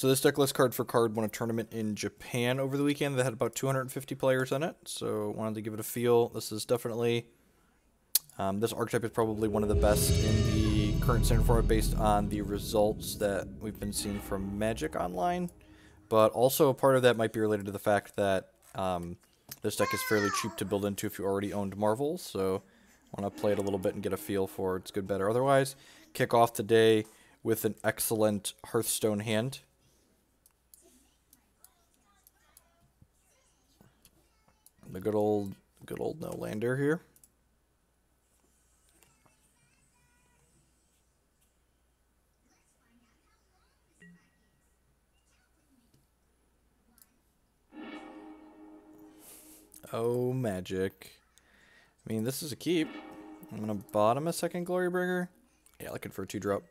So this deck list card for card won a tournament in Japan over the weekend that had about 250 players in it. So wanted to give it a feel. This is definitely, this archetype is probably one of the best in the current standard format based on the results that we've been seeing from Magic Online. But also a part of that might be related to the fact that this deck is fairly cheap to build into if you already owned Marvel. So I want to play it a little bit and get a feel for its good, better, otherwise. Kick off today with an excellent Hearthstone hand. The good old no lander here. Oh, magic. I mean, this is a keep. I'm going to bottom a second Glorybringer. Yeah, looking for a 2-drop.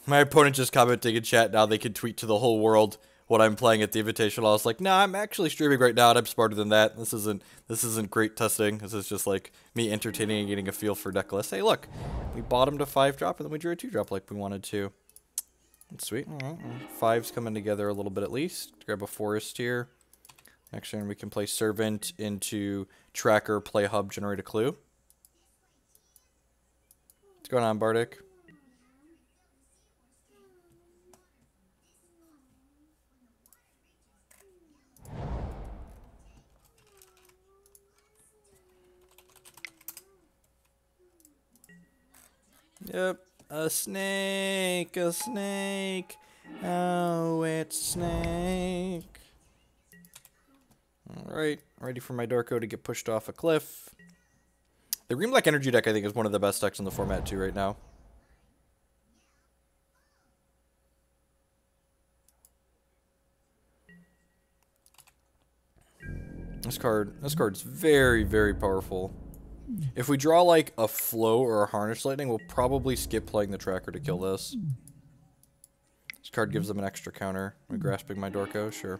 My opponent just commenting in chat now they can tweet to the whole world what I'm playing at the Invitational. I was like, nah, I'm actually streaming right now and I'm smarter than that. This isn't great testing. This is just like me entertaining and getting a feel for deck lists. Hey, look, we bottomed a 5-drop and then we drew a 2-drop like we wanted to. That's sweet. All right. 5's coming together a little bit at least. Grab a forest here. Next turn we can play Servant into Tracker, play Hub, generate a clue. What's going on, Bardic? Yep, a snake, a snake. Oh, it's a snake. Alright, ready for my Darko to get pushed off a cliff. The Green Black Energy deck, I think, is one of the best decks in the format, too, right now. This card's very, very powerful. If we draw like a Flow or a Harness Lightning, we'll probably skip playing the Tracker to kill this. This card gives them an extra counter. Am I grasping my Dorko? Sure.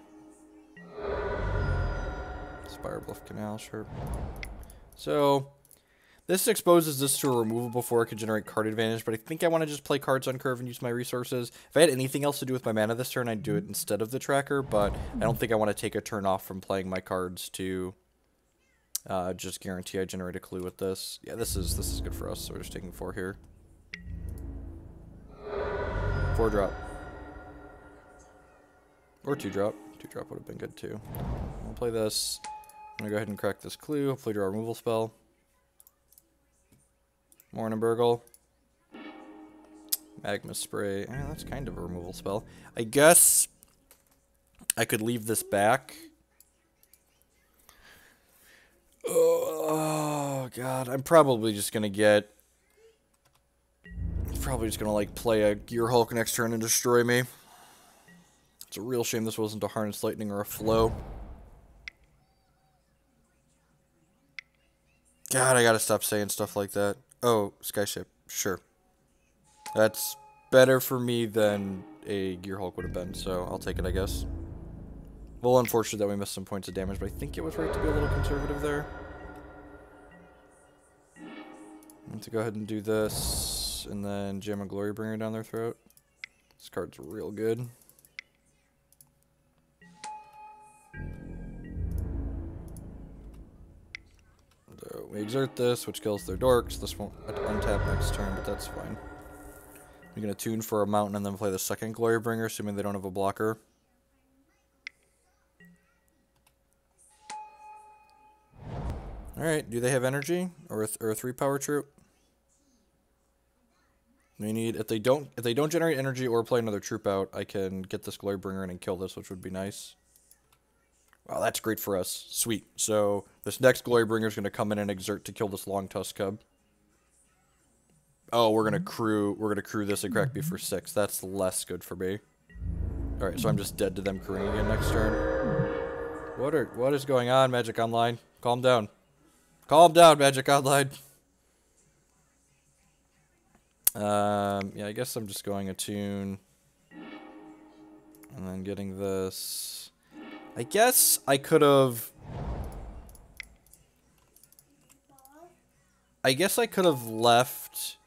Spirebluff Canal, sure. So, this exposes this to a removal before it can generate card advantage, but I think I want to just play cards on curve and use my resources. If I had anything else to do with my mana this turn, I'd do it instead of the Tracker, but I don't think I want to take a turn off from playing my cards to just guarantee I generate a clue with this. Yeah, this is good for us, so we're just taking 4 here. 4-drop. Or 2-drop. 2-drop would have been good too. I'll play this. I'm gonna go ahead and crack this clue, hopefully draw a removal spell. Morning Burgle. Magma Spray. That's kind of a removal spell. I guess I could leave this back. Oh god, I'm probably just gonna get... Probably just gonna like play a Gear Hulk next turn and destroy me. It's a real shame this wasn't a Harness Lightning or a Flow. God, I gotta stop saying stuff like that. Oh, Skyship, sure. That's better for me than a Gear Hulk would have been, so I'll take it, I guess. Well, unfortunate that we missed some points of damage, but I think it was right to be a little conservative there. I want to go ahead and do this, and then jam a Glorybringer down their throat. This card's real good. So we exert this, which kills their dorks. This won't untap next turn, but that's fine. We can attune for a mountain and then play the second Glorybringer, assuming they don't have a blocker. Alright, do they have energy? Or a 3-power troop? We need, if they don't generate energy or play another troop out, I can get this Glorybringer in and kill this, which would be nice. Wow, that's great for us. Sweet. So this next Glorybringer is going to come in and exert to kill this Longtusk Cub. Oh, we're gonna crew this and crack me for 6. That's less good for me. Alright, so I'm just dead to them crewing again next turn. What is going on, Magic Online? Calm down. Calm down, Magic Online. Yeah, I guess I'm just going Attune. And then getting this. I guess I could have... I guess I could have left...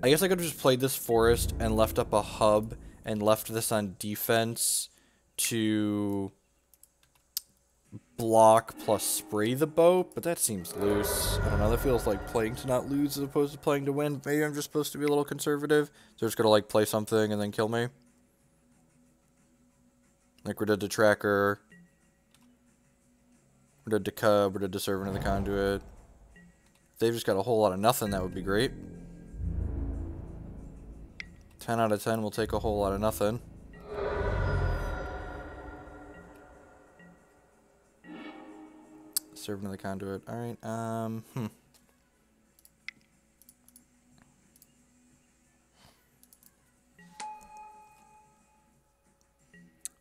I guess I could have just played this forest and left up a hub and left this on defense to block plus spray the boat, but that seems loose. I don't know, that feels like playing to not lose as opposed to playing to win. Maybe I'm just supposed to be a little conservative. So they're just gonna like play something and then kill me. Like we're dead to Tracker. We're dead to Cub, we're dead to Servant of the Conduit. If they've just got a whole lot of nothing, that would be great. 10 out of 10 will take a whole lot of nothing. Servant of the Conduit. Alright,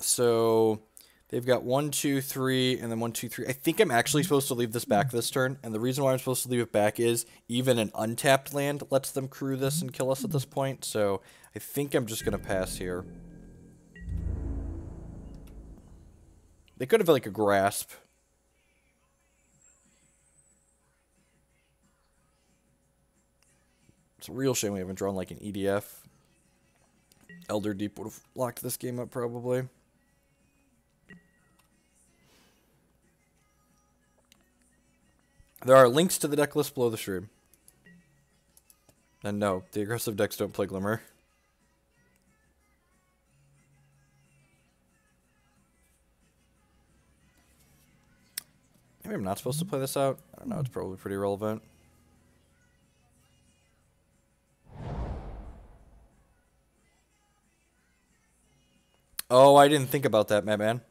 So, they've got 1, 2, 3, and then 1, 2, 3. I think I'm actually supposed to leave this back this turn, and the reason why I'm supposed to leave it back is even an untapped land lets them crew this and kill us at this point, so I think I'm just going to pass here. They could have like a grasp. It's a real shame we haven't drawn like an EDF. Elder Deep would have locked this game up probably. There are links to the deck list below the stream. And no, the aggressive decks don't play Glimmer. Maybe I'm not supposed to play this out. I don't know, it's probably pretty relevant. Oh, I didn't think about that, Madman.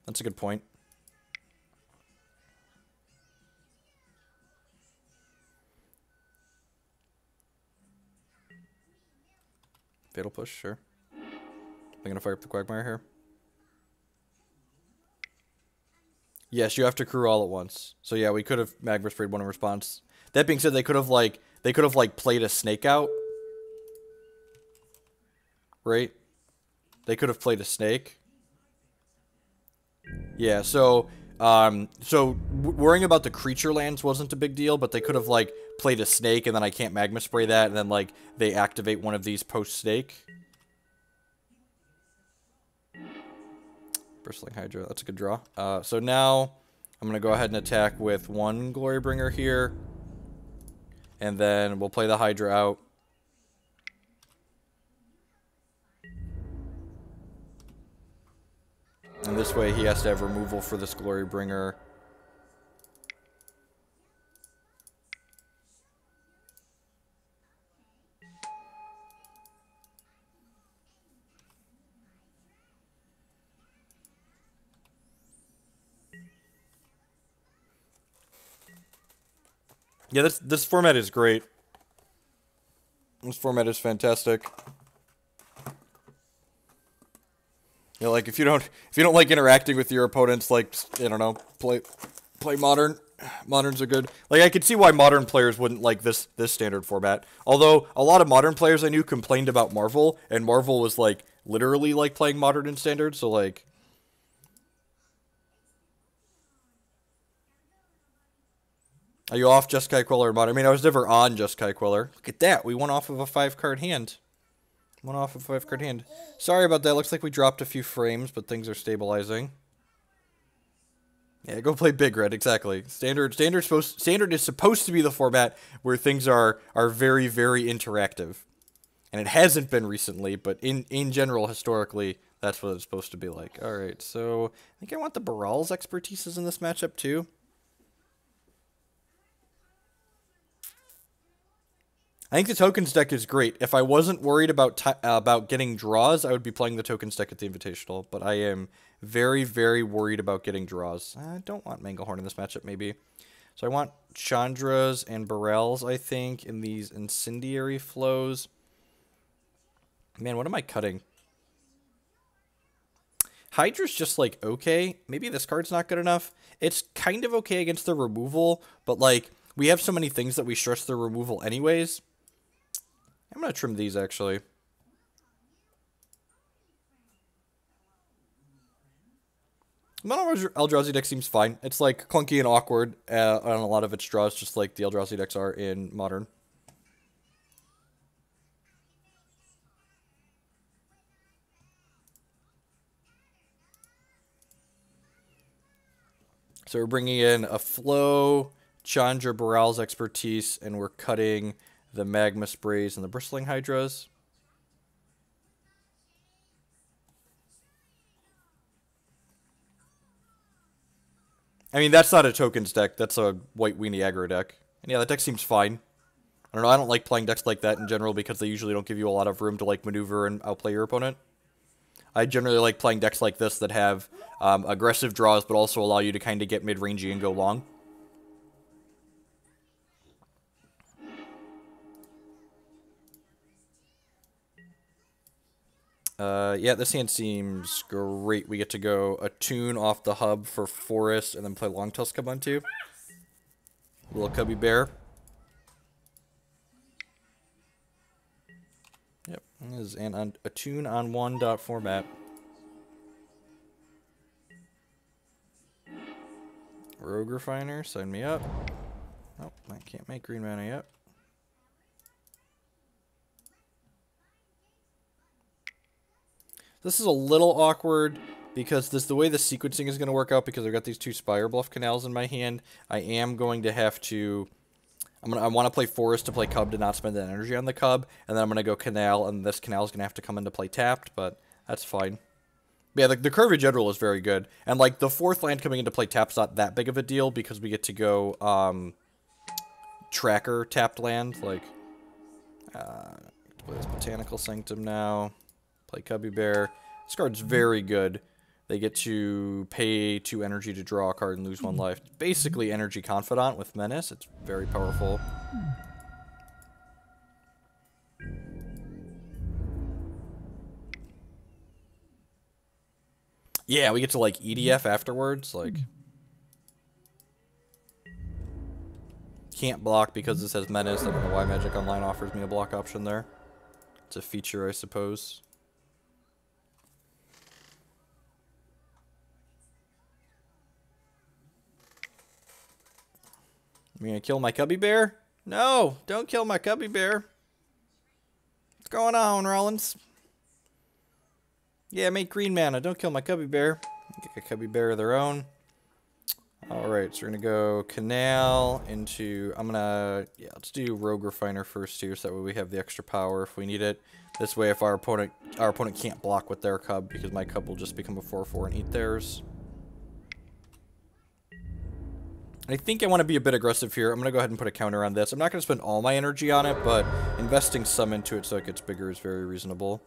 That's a good point. Fatal Push, sure. I'm gonna fire up the Quagmire here. Yes, you have to crew all at once. So yeah, we could have Magma Sprayed one in response. That being said, they could have played a snake out. Right? They could have played a snake. Yeah, so worrying about the creature lands wasn't a big deal, but they could have like played a snake and then I can't Magma Spray that and then like they activate one of these post snake. Bristling Hydra, that's a good draw. So now I'm going to go ahead and attack with one Glorybringer here. And then we'll play the Hydra out. And this way he has to have removal for this Glorybringer. Yeah, this format is great. This format is fantastic. You know, like if you don't like interacting with your opponents, like I don't know, play Modern. Moderns are good. Like I could see why Modern players wouldn't like this standard format. Although a lot of Modern players I knew complained about Marvel, and Marvel was like literally like playing Modern in Standard. So like. Are you off Jeskai Queller or Modern? I mean, I was never on Jeskai Queller. Look at that. We went off of a 5-card hand. Went off of a 5-card hand. Sorry about that. Looks like we dropped a few frames, but things are stabilizing. Yeah, go play Big Red. Exactly. Standard is supposed to be the format where things are very, very interactive. And it hasn't been recently, but in general, historically, that's what it's supposed to be like. All right, so I think I want the Baral's expertises in this matchup too. I think the tokens deck is great. If I wasn't worried about getting draws, I would be playing the tokens deck at the Invitational. But I am very, very worried about getting draws. I don't want Manglehorn in this matchup, maybe. So I want Chandras and Barals, I think, in these Incendiary Flows. Man, what am I cutting? Hydra's just, like, okay. Maybe this card's not good enough. It's kind of okay against the removal, but, like, we have so many things that we stress the removal anyways. I'm going to trim these, actually. Mono Eldrazi deck seems fine. It's like clunky and awkward on a lot of its draws, just like the Eldrazi decks are in Modern. So we're bringing in a Flow, Chandra, Baral's expertise, and we're cutting the Magma Sprays and the Bristling Hydras. I mean, that's not a tokens deck. That's a white weenie aggro deck. And yeah, that deck seems fine. I don't know. I don't like playing decks like that in general because they usually don't give you a lot of room to like maneuver and outplay your opponent. I generally like playing decks like this that have aggressive draws, but also allow you to kind of get mid-rangey and go long. Yeah, this hand seems great. We get to go Attune off the hub for Forest, and then play Longtusk Cub on 2. Little Cubby Bear. Yep, this is an Attune on 1 format. Rogue Refiner, sign me up. Nope, I can't make green mana yet. This is a little awkward because the way the sequencing is going to work out, because I've got these 2 Spirebluff Canals in my hand, I am going to have to... I want to play Forest to play Cub to not spend that energy on the Cub, and then I'm going to go Canal, and this Canal is going to have to come into play tapped, but that's fine. But yeah, the curve in general is very good, and like the 4th land coming into play tapped's not that big of a deal because we get to go Tracker tapped land, like play this Botanical Sanctum now. Play Cubby Bear. This card's very good. They get to pay 2 energy to draw a card and lose 1 life. Basically Energy Confidant with Menace. It's very powerful. Yeah, we get to like EDF afterwards. Like, can't block because this has Menace. I don't know why Magic Online offers me a block option there. It's a feature, I suppose. You gonna kill my Cubby Bear? No! Don't kill my Cubby Bear! What's going on, Rollins? Yeah, make green mana. Don't kill my Cubby Bear. Get a Cubby Bear of their own. Alright, so we're gonna go Canal into... Yeah, let's do Rogue Refiner first here, so that way we have the extra power if we need it. This way, if our opponent can't block with their Cub, because my Cub will just become a 4/4 and eat theirs. I think I want to be a bit aggressive here. I'm going to go ahead and put a counter on this. I'm not going to spend all my energy on it, but investing some into it so it gets bigger is very reasonable.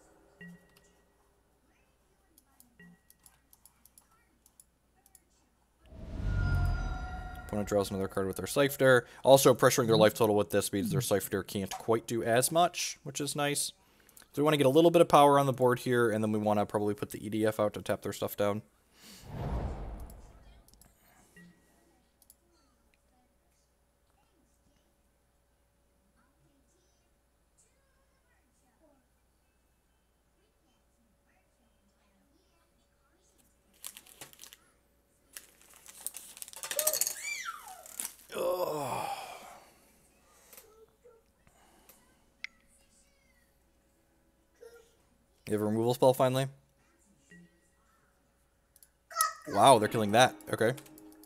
Opponent draws another card with their Siphoner. Also, pressuring their life total with this means their Siphoner can't quite do as much, which is nice. So we want to get a little bit of power on the board here, and then we want to probably put the EDF out to tap their stuff down. You have a removal spell finally? Wow, they're killing that. Okay.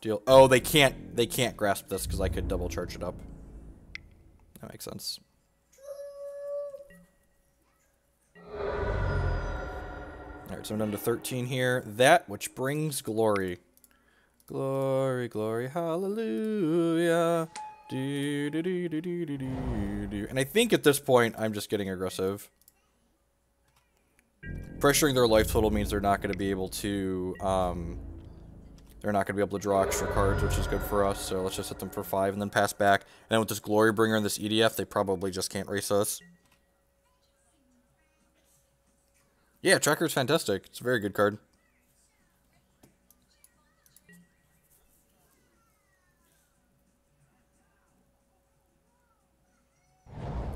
Deal. Oh, they can't grasp this because I could double charge it up. That makes sense. Alright, so I'm down to 13 here. That which brings glory. Glory, glory, hallelujah. Do, do, do, do, do, do, do, do. And I think at this point I'm just getting aggressive. Pressuring their life total means they're not going to be able to draw extra cards, which is good for us. So let's just hit them for 5 and then pass back. And then with this Glorybringer and this EDF, they probably just can't race us. Yeah, Tracker's fantastic. It's a very good card.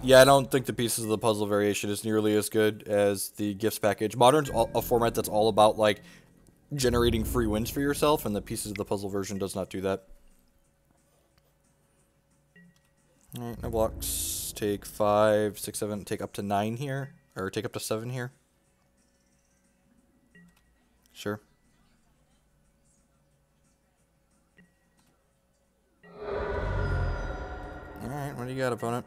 Yeah, I don't think the Pieces of the Puzzle variation is nearly as good as the Gifts package. Modern's a format that's all about, like, generating free wins for yourself, and the Pieces of the Puzzle version does not do that. Alright, no blocks. Take 5, 6, 7, take up to 9 here. Or take up to 7 here. Sure. Alright, what do you got, opponent?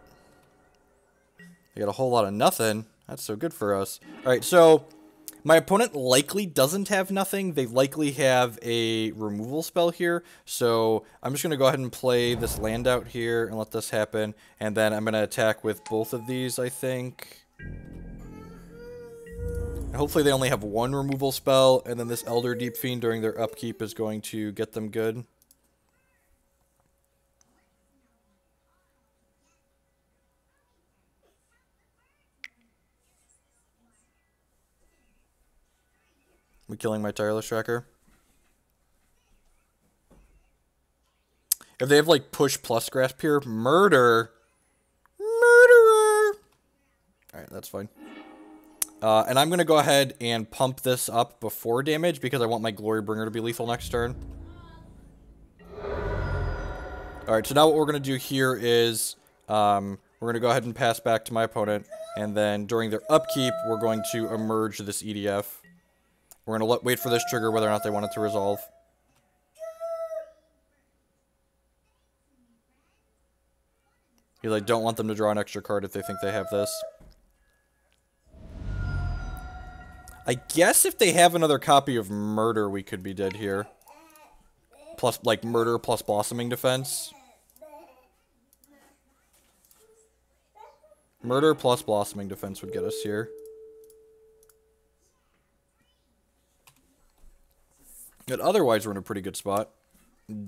You got a whole lot of nothing. That's so good for us. Alright, so my opponent likely doesn't have nothing. They likely have a removal spell here. So I'm just going to go ahead and play this land out here and let this happen. And then I'm going to attack with both of these, I think. And hopefully they only have one removal spell. And then this Elder Deep-Fiend during their upkeep is going to get them good. I'm killing my Tireless Tracker. If they have, like, push plus grasp here, murder. Murderer. Alright, that's fine. And I'm going to go ahead and pump this up before damage because I want my Glorybringer to be lethal next turn. Alright, so now what we're going to do here is we're going to go ahead and pass back to my opponent. And then during their upkeep, we're going to emerge this EDF. We're going to wait for this trigger whether or not they want it to resolve. Because I don't want them to draw an extra card if they think they have this. I guess if they have another copy of Murder, we could be dead here. Plus, like, Murder plus Blossoming Defense. Murder plus Blossoming Defense would get us here. But otherwise, we're in a pretty good spot.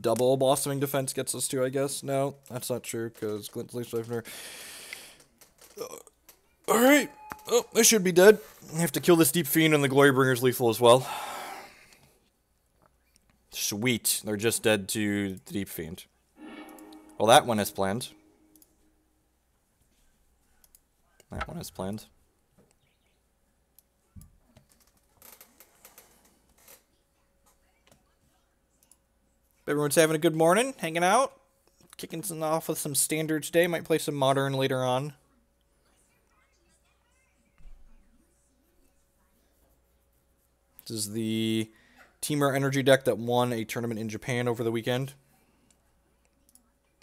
Double Blossoming Defense gets us to, I guess. No, that's not true, because Glint's Leaf Siphoner. Alright. Oh, they should be dead. I have to kill this Deep-Fiend, and the Glorybringer's lethal as well. Sweet. They're just dead to the Deep-Fiend. Well, that one is planned. That one is planned. Everyone's having a good morning, hanging out, kicking some off with some standard today. Might play some modern later on. This is the Temur energy deck that won a tournament in Japan over the weekend.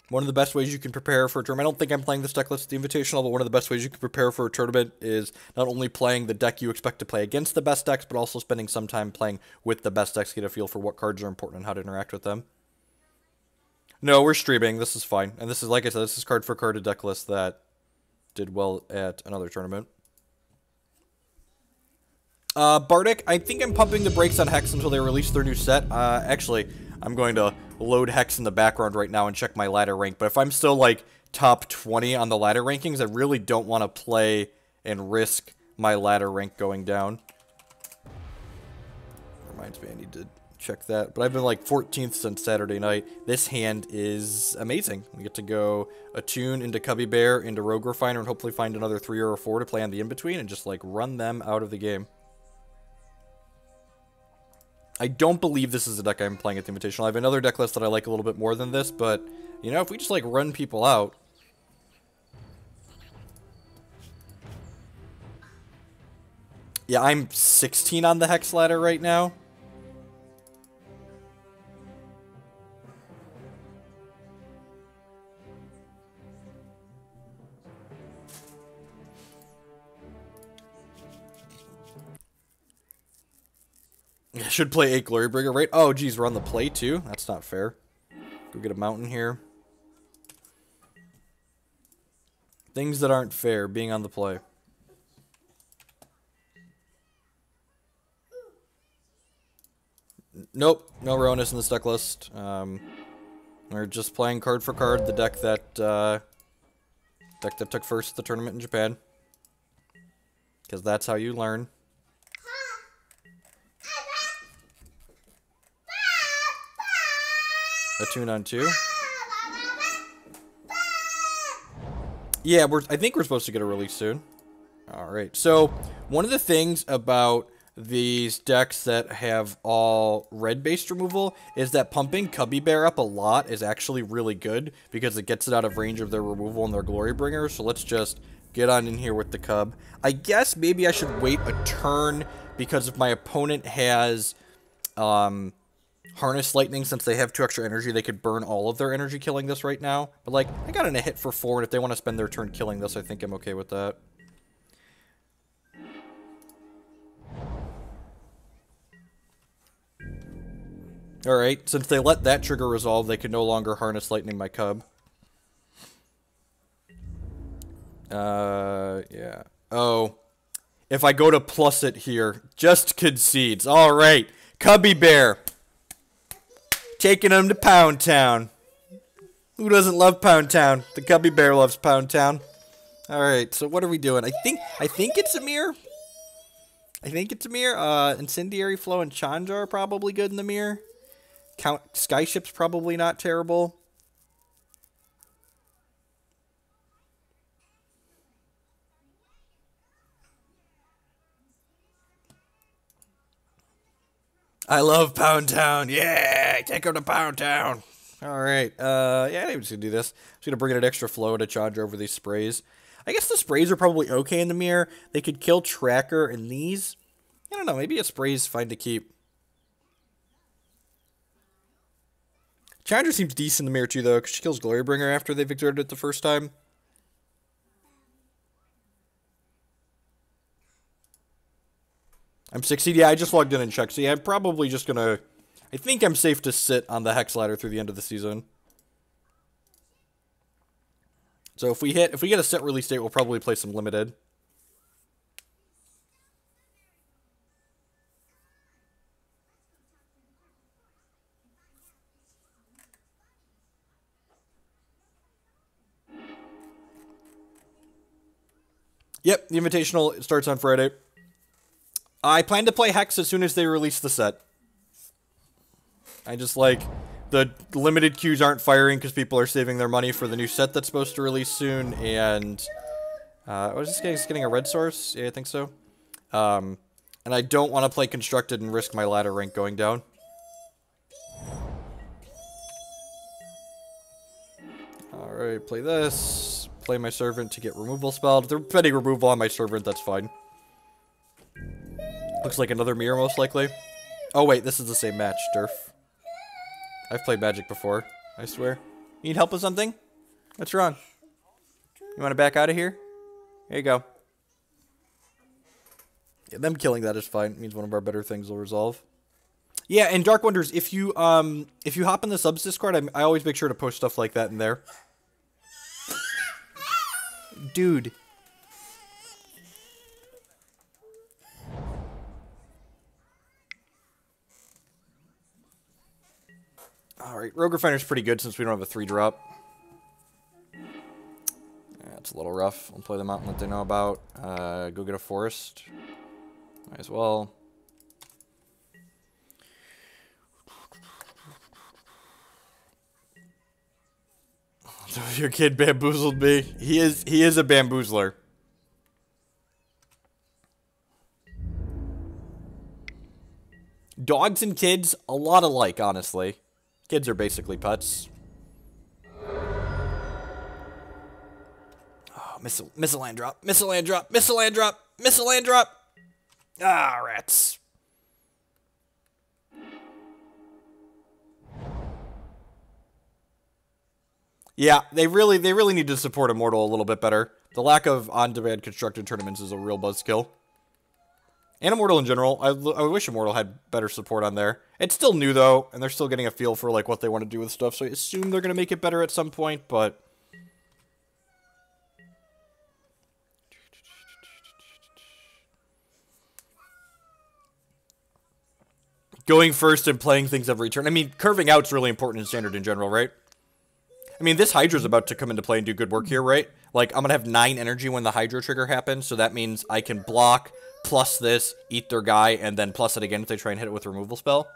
One of the best ways you can prepare for a tournament, I don't think I'm playing this deck list at the Invitational, but one of the best ways you can prepare for a tournament is not only playing the deck you expect to play against the best decks, but also spending some time playing with the best decks to get a feel for what cards are important and how to interact with them. No, we're streaming. This is fine. And this is, like I said, this is card for card a deck list that did well at another tournament. Bardic, I think I'm pumping the brakes on Hex until they release their new set. Actually, I'm going to load Hex in the background right now and check my ladder rank. But if I'm still, like, top 20 on the ladder rankings, I really don't want to play and risk my ladder rank going down. Reminds me I need to check that. But I've been, like, 14th since Saturday night. This hand is amazing. We get to go Attune into Cubby Bear, into Rogue Refiner, and hopefully find another 3 or a 4 to play on the in-between and just, like, run them out of the game. I don't believe this is a deck I'm playing at the Invitational. I have another deck list that I like a little bit more than this, but, you know, if we just, like, run people out... Yeah, I'm 16 on the Hex ladder right now. I should play 8 Glorybringer, right? Oh, geez, we're on the play, too? That's not fair. Go get a mountain here. Things that aren't fair, being on the play. Nope, no Ronis in this deck list. We're just playing card for card the deck that took first at the tournament in Japan. Because that's how you learn. Attune on 2. Yeah, I think we're supposed to get a release soon. All right. So one of the things about these decks that have all red-based removal is that pumping Cubby Bear up a lot is actually really good because it gets it out of range of their removal and their Glorybringer. So let's just get on in here with the Cub. I guess maybe I should wait a turn because if my opponent has Harness Lightning, since they have 2 extra energy, they could burn all of their energy killing this right now. But like, I got in a hit for 4, and if they want to spend their turn killing this, I think I'm okay with that. Alright, since they let that trigger resolve, they can no longer Harness Lightning my Cub. Yeah. Oh. If I go to plus it here, just concedes. Alright, Cubby Bear. Taking him to Pound Town. Who doesn't love Pound Town? The Cubby Bear loves Pound Town. Alright, so what are we doing? I think it's a mirror. I think it's a mirror. Incendiary Flow and Chandra are probably good in the mirror. Skyship's probably not terrible. I love Pound Town. Yeah, take him to Pound Town. All right. Yeah, I'm just gonna do this. I'm just gonna bring in an extra flow to Chandra over these sprays. I guess the sprays are probably okay in the mirror. They could kill Tracker and these. I don't know. Maybe a spray's fine to keep. Chandra seems decent in the mirror too, though, because she kills Glorybringer after they've exerted it the first time. I'm 60. Yeah, I just logged in and checked. So yeah, I'm probably just gonna... I think I'm safe to sit on the Hex ladder through the end of the season. So if we get a set release date, we'll probably play some limited. Yep, the Invitational starts on Friday. I plan to play Hex as soon as they release the set. I just like... The limited queues aren't firing because people are saving their money for the new set that's supposed to release soon, and... was this guy getting a red source? Yeah, I think so. And I don't want to play Constructed and risk my ladder rank going down. Alright, play this. Play my Servant to get removal spelled. If they're petting removal on my Servant, that's fine. Looks like another mirror, most likely. Oh, wait, this is the same match, Durf. I've played Magic before, I swear. You need help with something? What's wrong? You want to back out of here? Here you go. Yeah, them killing that is fine. It means one of our better things will resolve. Yeah, and Dark Wonders, if you hop in the subs Discord, I always make sure to post stuff like that in there. Dude. Alright, Rogue Refiner's pretty good since we don't have a 3-drop. That's a little rough. I'll play them out and let they know about. Go get a Forest. Might as well. Your kid bamboozled me. He is a bamboozler. Dogs and kids, a lot alike, honestly. Kids are basically pets. Oh, missile land drop, missile land drop, missile land drop, missile land drop. Ah, rats. Yeah, they really need to support Immortal a little bit better. The lack of on-demand constructed tournaments is a real buzzkill. And Immortal in general. I wish Immortal had better support on there. It's still new, though, and they're still getting a feel for like what they want to do with stuff, so I assume they're going to make it better at some point, but... Going first and playing things every turn. I mean, curving out's really important in Standard in general, right? I mean, this Hydra's about to come into play and do good work here, right? Like, I'm going to have 9 energy when the Hydra trigger happens, so that means I can block, plus this, eat their guy, and then plus it again if they try and hit it with a removal spell.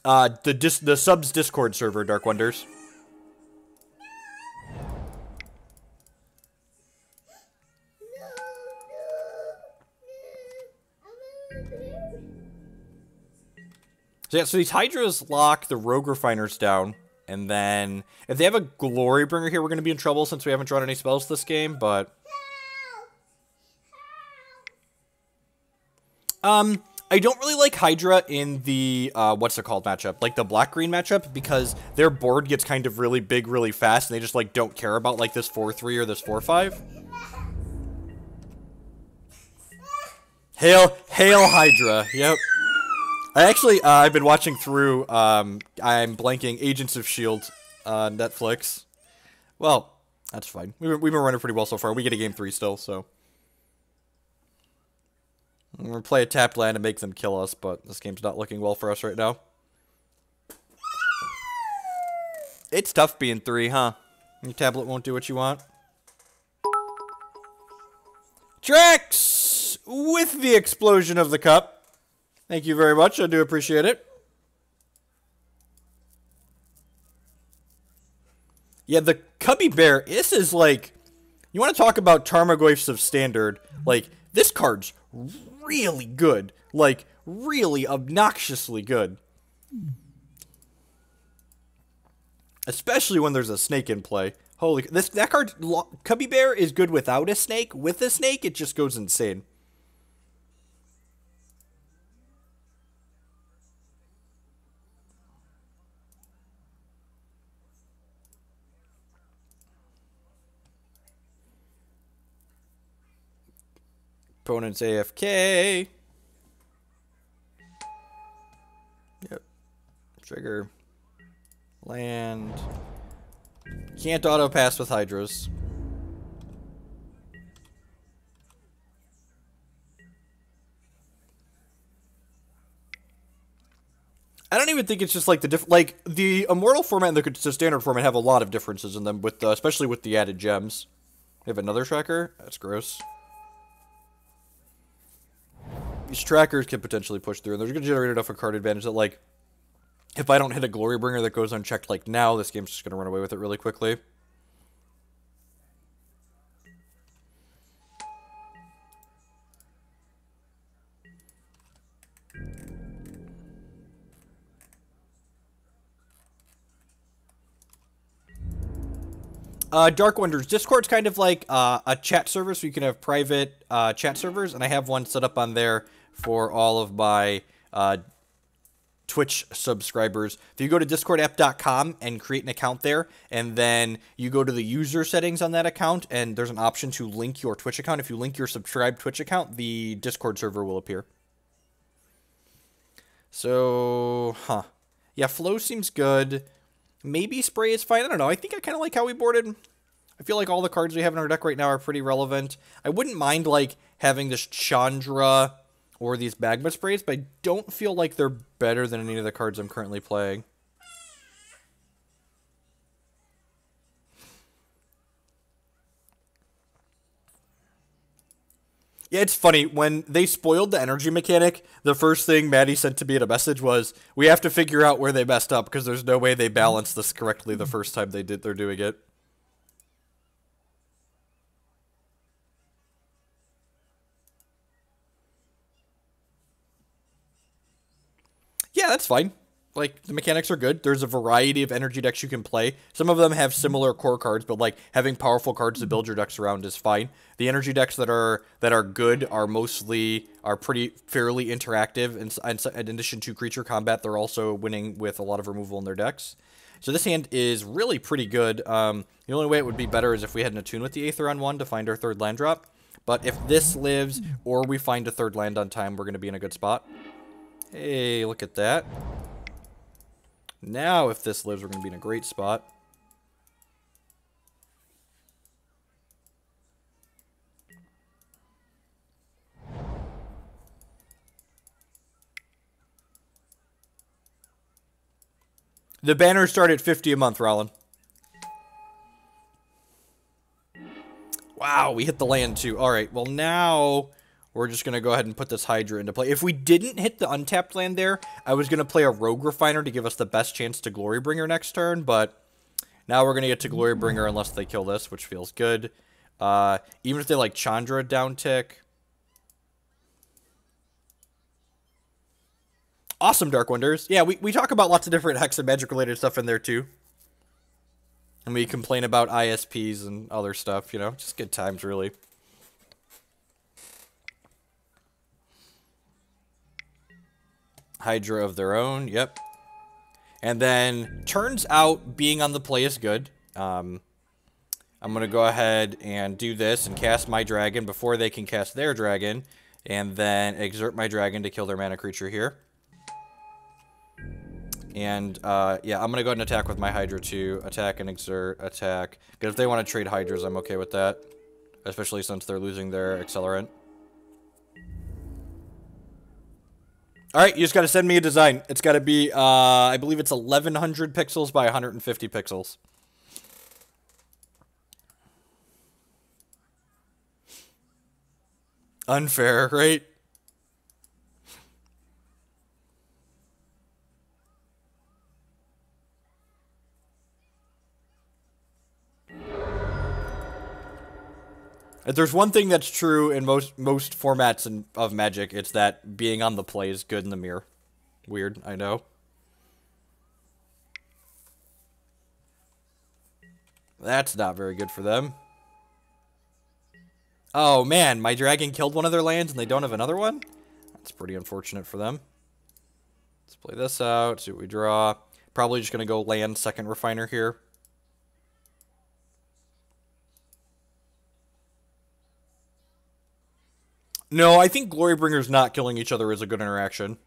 The subs Discord server, Dark Wonders. So yeah, so these Hydras lock the Rogue Refiners down, and then if they have a Glorybringer here, we're going to be in trouble since we haven't drawn any spells this game, but... I don't really like Hydra in the, what's it called matchup? Like, the black-green matchup, because their board gets kind of really big really fast, and they just, like, don't care about, like, this 4-3 or this 4-5. Hail Hydra, yep. I've been watching through, I'm blanking, Agents of S.H.I.E.L.D. on Netflix. Well, that's fine. We've been running pretty well so far. We get a game 3 still, so. We're going to play a tapped land and make them kill us, but this game's not looking well for us right now. It's tough being 3, huh? Your tablet won't do what you want. Drax! With the explosion of the cup. Thank you very much. I do appreciate it. Yeah, the Cubby Bear, this is like... You want to talk about Tarmogoyfs of Standard. Like, this card's really good. Like, really obnoxiously good. Especially when there's a snake in play. Holy... That card... Cubby Bear is good without a snake. With a snake, it just goes insane. Opponent's AFK. Yep. Trigger. Land. Can't auto pass with Hydras. I don't even think it's just like the Immortal format and the Standard format have a lot of differences in them, with especially with the added gems. We have another tracker. That's gross. These trackers can potentially push through, and they're going to generate enough of card advantage that, like, if I don't hit a Glorybringer that goes unchecked, like, now, this game's just going to run away with it really quickly. Dark Wonders. Discord's kind of like a chat server, so you can have private chat servers, and I have one set up on there for all of my Twitch subscribers. If you go to discordapp.com and create an account there, and then you go to the user settings on that account, and there's an option to link your Twitch account. If you link your subscribed Twitch account, the Discord server will appear. So, yeah, Flow seems good. Maybe Spray is fine. I don't know. I think I kind of like how we boarded. I feel like all the cards we have in our deck right now are pretty relevant. I wouldn't mind, like, having this Chandra or these Magma Sprays, but I don't feel like they're better than any of the cards I'm currently playing. Yeah, it's funny. When they spoiled the energy mechanic, the first thing Maddie sent to me in a message was, we have to figure out where they messed up, because there's no way they balanced this correctly the first time they're doing it. Yeah, that's fine. Like, the mechanics are good. There's a variety of energy decks you can play. Some of them have similar core cards, but, like, having powerful cards to build your decks around is fine. The energy decks that are good are pretty fairly interactive, and in addition to creature combat, they're also winning with a lot of removal in their decks. So this hand is really pretty good. The only way it would be better is if we had an Attune with the Aether on 1 to find our third land drop. But if this lives, or we find a third land on time, we're going to be in a good spot. Hey, look at that. Now, if this lives, we're going to be in a great spot. The banners start at $50 a month, Rollin. Wow, we hit the land too. All right, well now we're just going to go ahead and put this Hydra into play. If we didn't hit the untapped land there, I was going to play a Rogue Refiner to give us the best chance to Glorybringer next turn, but now we're going to get to Glorybringer unless they kill this, which feels good. Even if they like Chandra down tick. Awesome, Dark Wonders. Yeah, we talk about lots of different Hex and Magic related stuff in there too. And we complain about ISPs and other stuff, you know, just good times really. Hydra of their own, yep. And then, turns out being on the play is good. I'm going to go ahead and do this and cast my dragon before they can cast their dragon. And then exert my dragon to kill their mana creature here. And, yeah, I'm going to go ahead and attack with my Hydra too. Attack and exert, attack. Because if they want to trade Hydras, I'm okay with that. Especially since they're losing their accelerant. Alright, you just gotta send me a design. It's gotta be, I believe it's 1100 pixels by 150 pixels. Unfair, right? If there's one thing that's true in most formats of Magic, it's that being on the play is good in the mirror. Weird, I know. That's not very good for them. Oh man, my dragon killed one of their lands and they don't have another one? That's pretty unfortunate for them. Let's play this out, see what we draw. Probably just gonna go land second refiner here. No, I think Glorybringers not killing each other is a good interaction.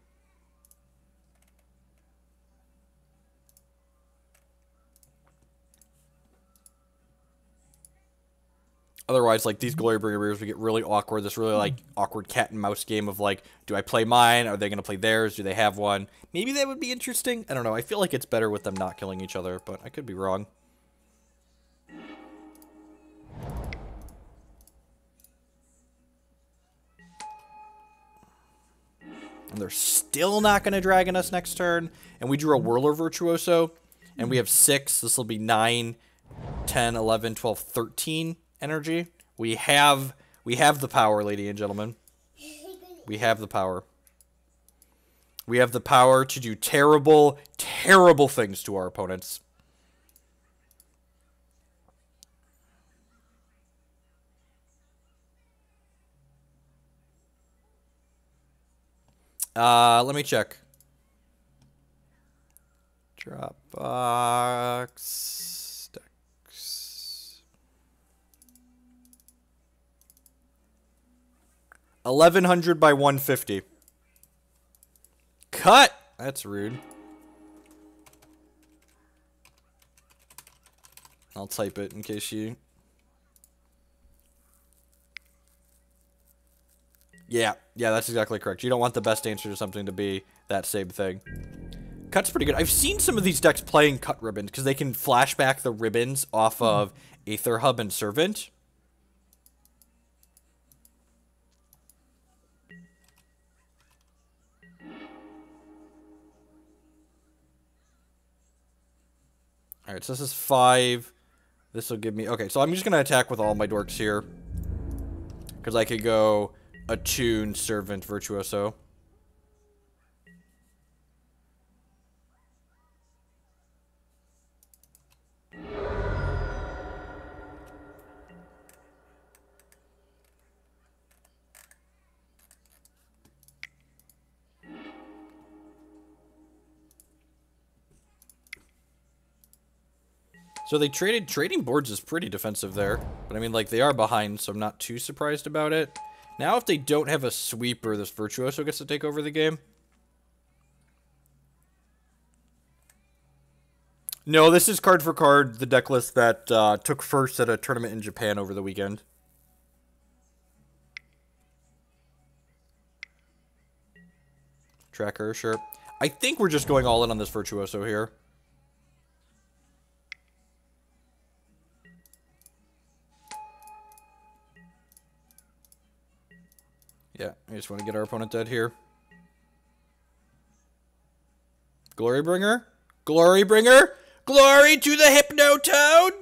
Otherwise, like, these Glorybringers would get really awkward. This really, like, awkward cat and mouse game of, like, do I play mine? Are they going to play theirs? Do they have one? Maybe that would be interesting. I don't know. I feel like it's better with them not killing each other, but I could be wrong. And they're still not going to Dragon us next turn. And we drew a Whirler Virtuoso. And we have 6. This will be 9, 10, 11, 12, 13 energy. We have the power, ladies and gentlemen. We have the power. We have the power to do terrible, terrible things to our opponents. Let me check. Dropbox. Decks. 1100 by 150. Cut! That's rude. I'll type it in case you... Yeah, that's exactly correct. You don't want the best answer to something to be that same thing. Cut's pretty good. I've seen some of these decks playing cut ribbons because they can flashback the ribbons off of Aether Hub and Servant. Alright, so this is 5. This will give me... Okay, so I'm just going to attack with all my dorks here. Because I could go Attune, Servant, Virtuoso. So they trading boards is pretty defensive there. But I mean, like, they are behind, so I'm not too surprised about it. Now if they don't have a sweeper, this Virtuoso gets to take over the game. No, this is card for card, the deck list that took first at a tournament in Japan over the weekend. Tracker, sure. I think we're just going all in on this Virtuoso here. Yeah, I just want to get our opponent dead here. Glorybringer? Glorybringer? Glory to the Hypnotoad!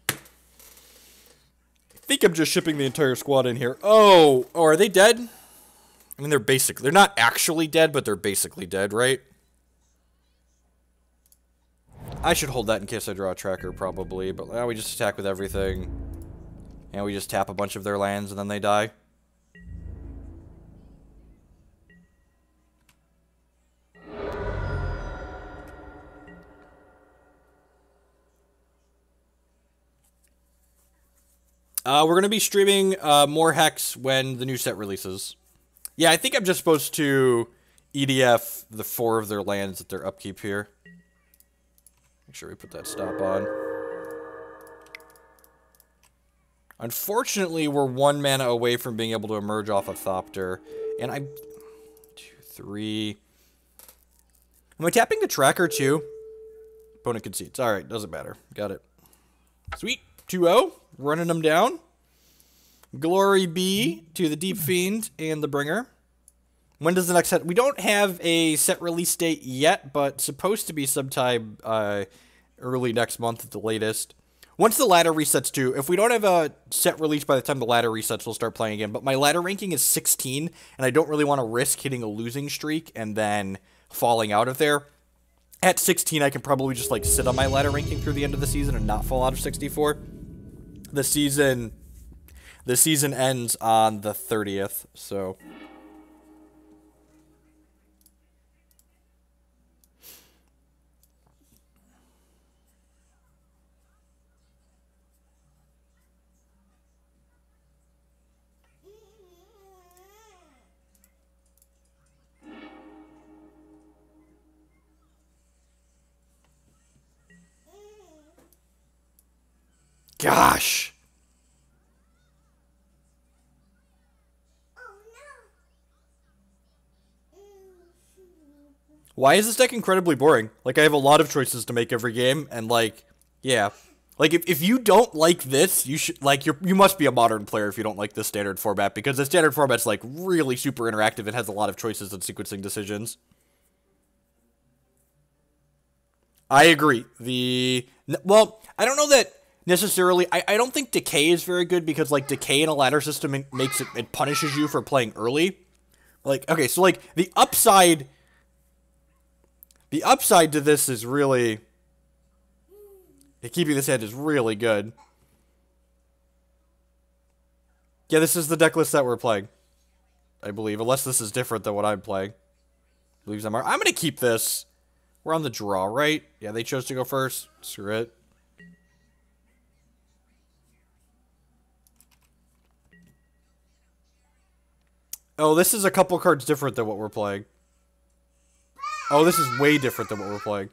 I think I'm just shipping the entire squad in here. Oh, are they dead? I mean, they're not actually dead, but they're basically dead, right? I should hold that in case I draw a tracker, probably, but now we just attack with everything. And we just tap a bunch of their lands and then they die. We're going to be streaming more Hex when the new set releases. Yeah, I think I'm just supposed to EDF the 4 of their lands at their upkeep here. Make sure we put that stop on. Unfortunately, we're 1 mana away from being able to emerge off of Thopter. And 2, 3... Am I tapping the tracker too? Opponent concedes. Alright, doesn't matter. Got it. Sweet. 2-0. Running them down. Glory B to the Deep-Fiend and the Bringer. When does the next set... We don't have a set release date yet, but supposed to be sometime early next month at the latest. Once the ladder resets too, if we don't have a set release by the time the ladder resets, we'll start playing again. But my ladder ranking is 16, and I don't really want to risk hitting a losing streak and then falling out of there. At 16, I can probably just like sit on my ladder ranking through the end of the season and not fall out of 64. The season ends on the 30th, so... Gosh! Why is this deck incredibly boring? Like, I have a lot of choices to make every game, and, like, yeah. Like, if you don't like this, you should, like, you must be a modern player if you don't like this standard format, because the standard format's, like, really super interactive and has a lot of choices and sequencing decisions. I agree. Well, I don't know that necessarily, I don't think Decay is very good, because, like, Decay in a ladder system it punishes you for playing early. Like, okay, so, like, the upside to this is really... Keeping this hand is really good. Yeah, this is the deck list that we're playing, I believe. Unless this is different than what I'm playing. I believe I'm going to keep this. We're on the draw, right? Yeah, they chose to go first. Screw it. Oh, this is a couple cards different than what we're playing. Oh, this is way different than what we're playing.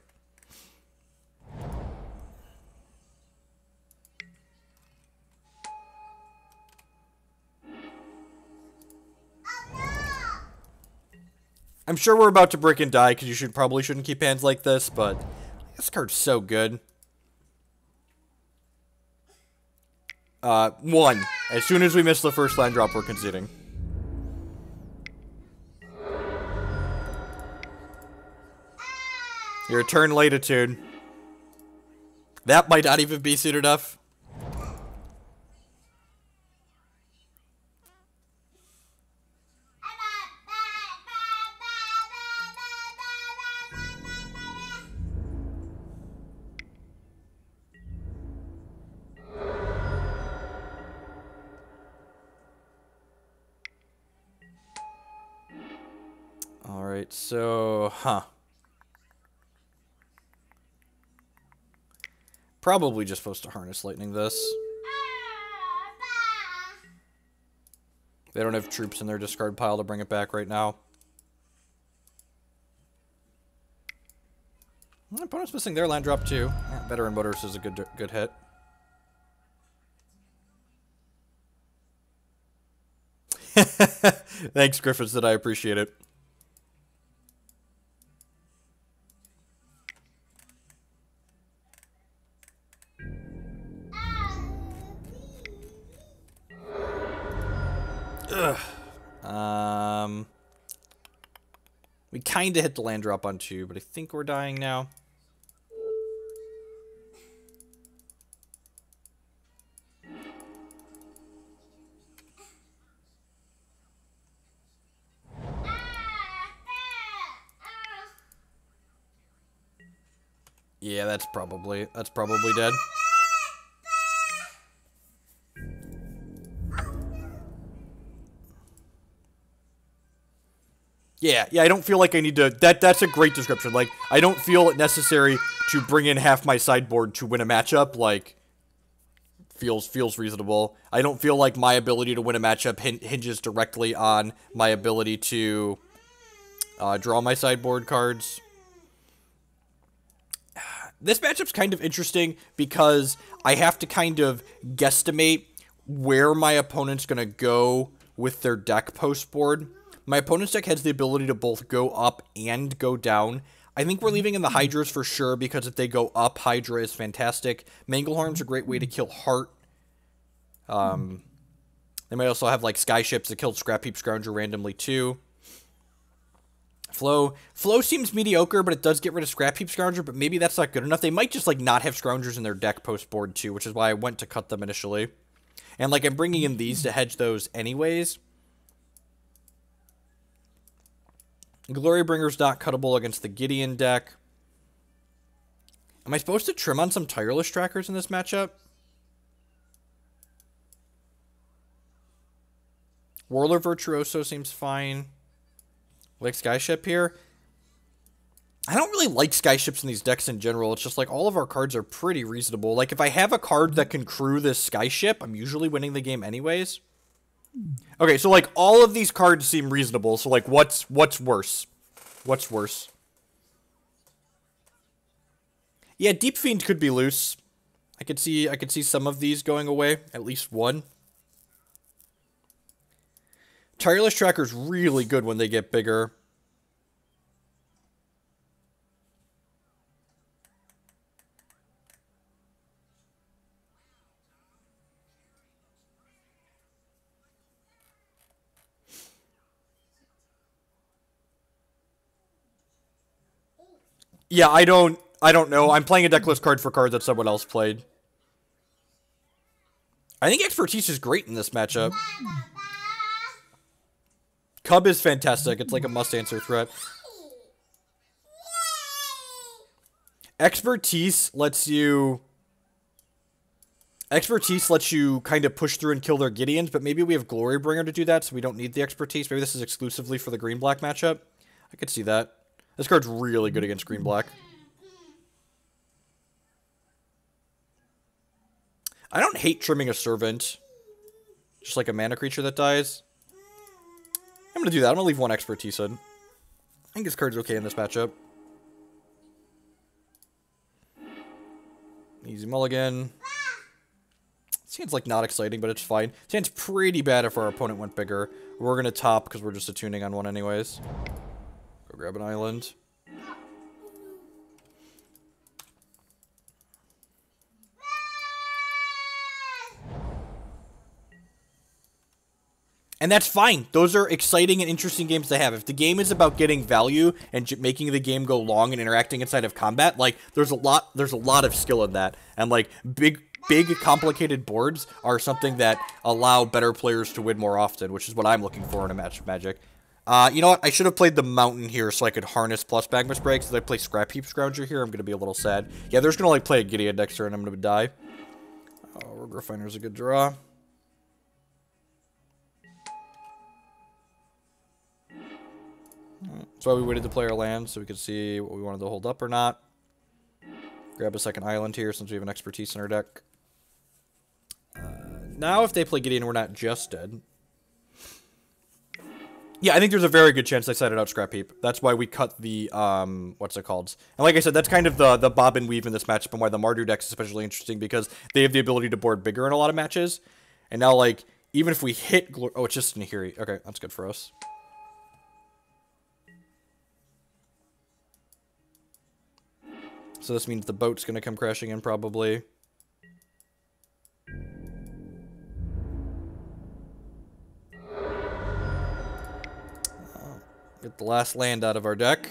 I'm sure we're about to brick and die, because you probably shouldn't keep hands like this, but this card's so good. 1. As soon as we miss the first land drop, we're conceding. Your turn late, Attune. That might not even be soon enough. Alright, so, probably just supposed to Harness Lightning this. They don't have troops in their discard pile to bring it back right now. My opponent's missing their land drop too. Yeah, Veteran Motors is a good hit. Thanks, Griffiths, I appreciate it. Ugh. We kind of hit the land drop on 2, but I think we're dying now. Yeah, that's probably dead. Yeah, I don't feel like I need to... That's a great description. Like, I don't feel it necessary to bring in half my sideboard to win a matchup. Like, feels reasonable. I don't feel like my ability to win a matchup hinges directly on my ability to draw my sideboard cards. This matchup's kind of interesting because I have to kind of guesstimate where my opponent's going to go with their deck post board. My opponent's deck has the ability to both go up and go down. I think we're leaving in the Hydras for sure, because if they go up, Hydra is fantastic. Manglehorn's a great way to kill Heart. They might also have, like, Skyships that kill Scrap Heap Scrounger randomly, too. Flow seems mediocre, but it does get rid of Scrap Heap Scrounger, but maybe that's not good enough. They might just, like, not have Scroungers in their deck post-board, too, which is why I went to cut them initially. And, like, I'm bringing in these to hedge those anyways. Glorybringer's not cuttable against the Gideon deck. Am I supposed to trim on some Tireless Trackers in this matchup? Whirler Virtuoso seems fine. Like Skyship here. I don't really like Skyships in these decks in general. It's just like all of our cards are pretty reasonable. Like if I have a card that can crew this Skyship, I'm usually winning the game anyways. Okay, so like all of these cards seem reasonable. So like what's worse? What's worse? Yeah, Deep-Fiend could be loose. I could see some of these going away, at least one. Tireless Tracker's really good when they get bigger. Yeah, I don't know. I'm playing a decklist card for cards that someone else played. I think Expertise is great in this matchup. Cub is fantastic. It's like a must-answer threat. Expertise lets you kind of push through and kill their Gideons, but maybe we have Glorybringer to do that, so we don't need the Expertise. Maybe this is exclusively for the green-black matchup. I could see that. This card's really good against green-black. I don't hate trimming a Servant. Just like a mana creature that dies. I'm going to do that. I'm going to leave one Expertise in. I think this card's okay in this matchup. Easy mulligan. Seems like not exciting, but it's fine. Seems pretty bad if our opponent went bigger. We're going to top because we're just attuning on one anyways. Go grab an island. And that's fine. Those are exciting and interesting games to have. If the game is about getting value and making the game go long and interacting inside of combat, like there's a lot of skill in that. And like big complicated boards are something that allow better players to win more often, which is what I'm looking for in a match of Magic. You know what? I should have played the Mountain here so I could harness plus Magma Spray, because if I play Scrap Heap Scrounger here, I'm going to be a little sad. Yeah, they're just going to like play a Gideon next turn and I'm going to die. Oh, Rogue Refiner's a good draw. That's why we waited to play our land, so we could see what we wanted to hold up or not. Grab a second island here since we have an Expertise in our deck. Now if they play Gideon, we're not just dead. Yeah, I think there's a very good chance they sided out Scrap Heap. That's why we cut the, what's it called? And like I said, that's kind of the bob and weave in this matchup, and why the Mardu deck is especially interesting, because they have the ability to board bigger in a lot of matches. And now, like, even if we hit... Oh, it's just Nahiri. Okay, that's good for us. So this means the boat's going to come crashing in, probably. the last land out of our deck.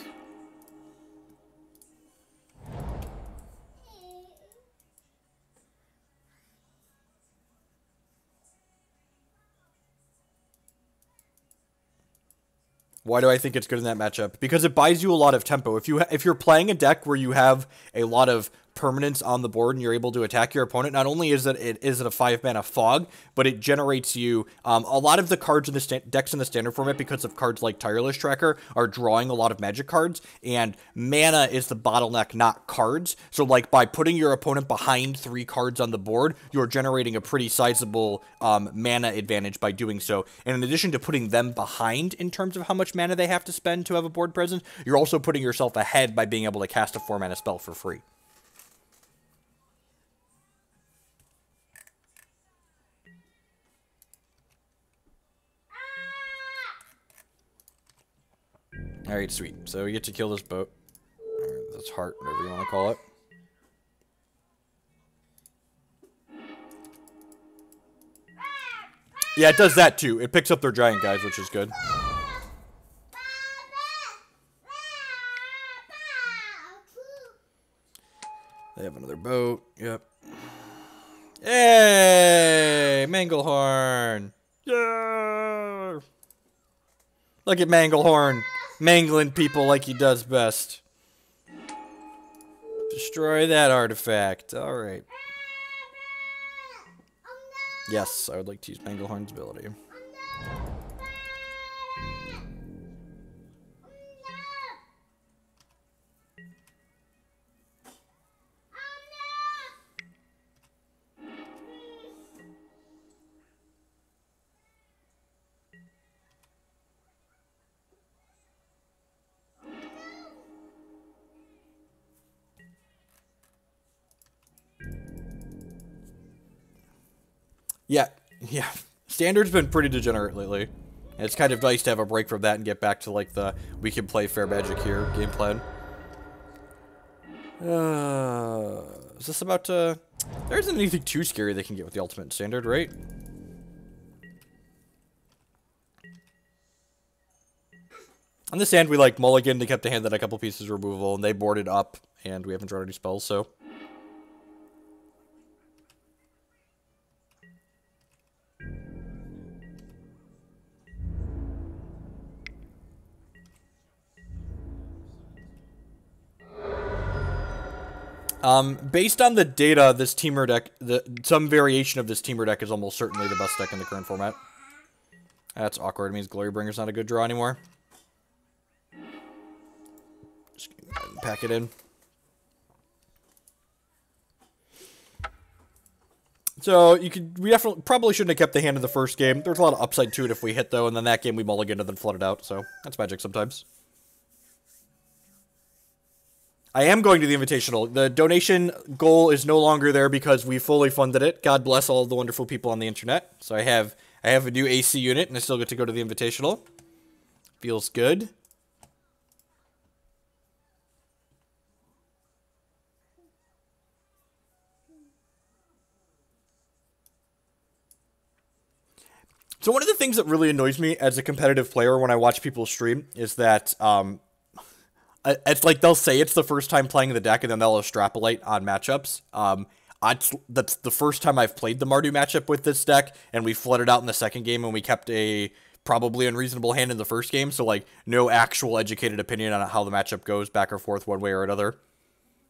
Why do I think it's good in that matchup? Because it buys you a lot of tempo. If you're playing a deck where you have a lot of permanence on the board and you're able to attack your opponent, not only is it a 5-mana fog, but it generates you a lot of the cards in the decks in the standard format, because of cards like Tireless Tracker, are drawing a lot of magic cards, and mana is the bottleneck, not cards. So like by putting your opponent behind 3 cards on the board, you're generating a pretty sizable mana advantage by doing so. And in addition to putting them behind in terms of how much mana they have to spend to have a board presence, you're also putting yourself ahead by being able to cast a 4-mana spell for free. Alright, sweet. So we get to kill this boat. Or this heart, whatever you want to call it. Yeah, it does that too. It picks up their giant guys, which is good. They have another boat. Yep. Hey! Manglehorn! Yeah! Look at Manglehorn, mangling people like he does best. Destroy that artifact. Alright. Yes, I would like to use Manglehorn's ability. Yeah. Standard's been pretty degenerate lately. And it's kind of nice to have a break from that and get back to, like, the we can play fair magic here game plan. Is this about to... There isn't anything too scary they can get with the ultimate standard, right? On this hand, we, like, mulligan, they kept a hand that had a couple pieces of removal, and they boarded up, and we haven't drawn any spells, so... Based on the data, this Temur deck, some variation of this Temur deck is almost certainly the best deck in the current format. That's awkward. It means Glorybringer's not a good draw anymore. Just pack it in. So we probably shouldn't have kept the hand in the first game. There's a lot of upside to it if we hit though, and then that game we mulliganed and then flooded out. So that's magic sometimes. I am going to the Invitational. The donation goal is no longer there because we fully funded it. God bless all the wonderful people on the internet. So I have a new AC unit, and I still get to go to the Invitational. Feels good. So one of the things that really annoys me as a competitive player when I watch people stream is that it's like they'll say it's the first time playing the deck, and then they'll extrapolate on matchups. That's the first time I've played the Mardu matchup with this deck, and we flooded out in the second game, and we kept a probably unreasonable hand in the first game, so like no actual educated opinion on how the matchup goes back or forth one way or another.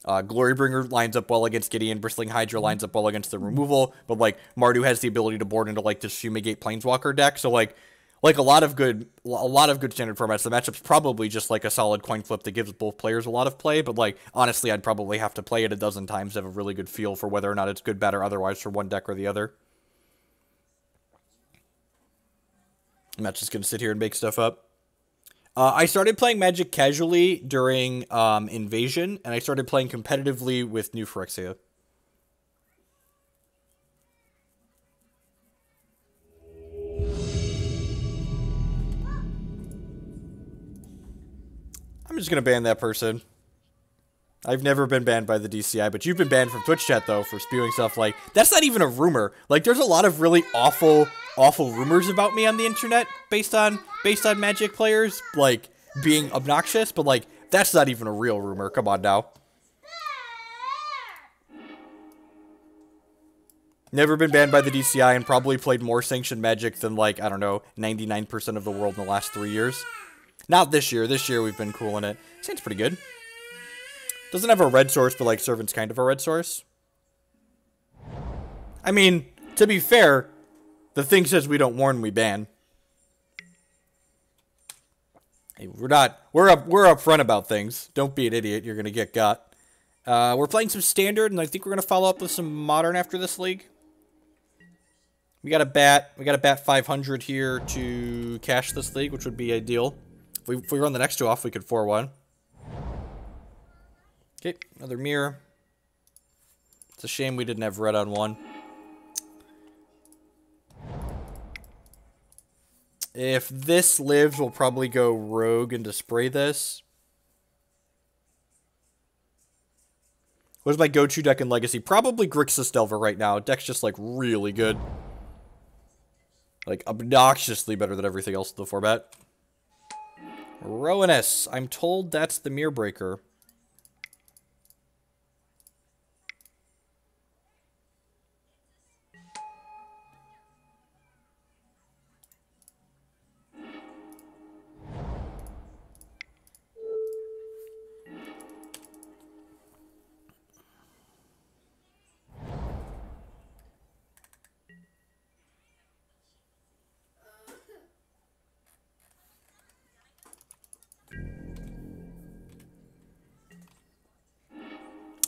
Glorybringer lines up well against Gideon, Bristling Hydra lines up well against the removal, but like Mardu has the ability to board into like this Fumigate Planeswalker deck, so like a lot of good standard formats, the matchup's probably just like a solid coin flip that gives both players a lot of play, but like honestly I'd probably have to play it a dozen times to have a really good feel for whether or not it's good, bad, or otherwise for one deck or the other. I'm not just gonna sit here and make stuff up. I started playing Magic casually during Invasion, and I started playing competitively with New Phyrexia. I'm just going to ban that person. I've never been banned by the DCI, but you've been banned from Twitch chat, though, for spewing stuff like... That's not even a rumor. Like, there's a lot of really awful rumors about me on the internet based on Magic players. Like, being obnoxious, but, like, that's not even a real rumor. Come on now. Never been banned by the DCI and probably played more Sanctioned Magic than, like, I don't know, 99% of the world in the last 3 years. Not this year. This year we've been cooling it. Seems pretty good. Doesn't have a red source, but, like, Servant's kind of a red source. I mean, to be fair, the thing says we don't warn, we ban. Hey, we're upfront about things. Don't be an idiot. You're gonna get got. We're playing some standard, and I think we're gonna follow up with some modern after this league. We got a bat 500 here to cash this league, which would be ideal. If we run the next two off, we could 4-1. Okay, another mirror. It's a shame we didn't have red on one. If this lives, we'll probably go rogue and spray this. What's my go-to deck in Legacy? Probably Grixis Delver right now. Deck's just, like, really good. Like, obnoxiously better than everything else in the format. Rowanus. I'm told that's the Mirror Breaker.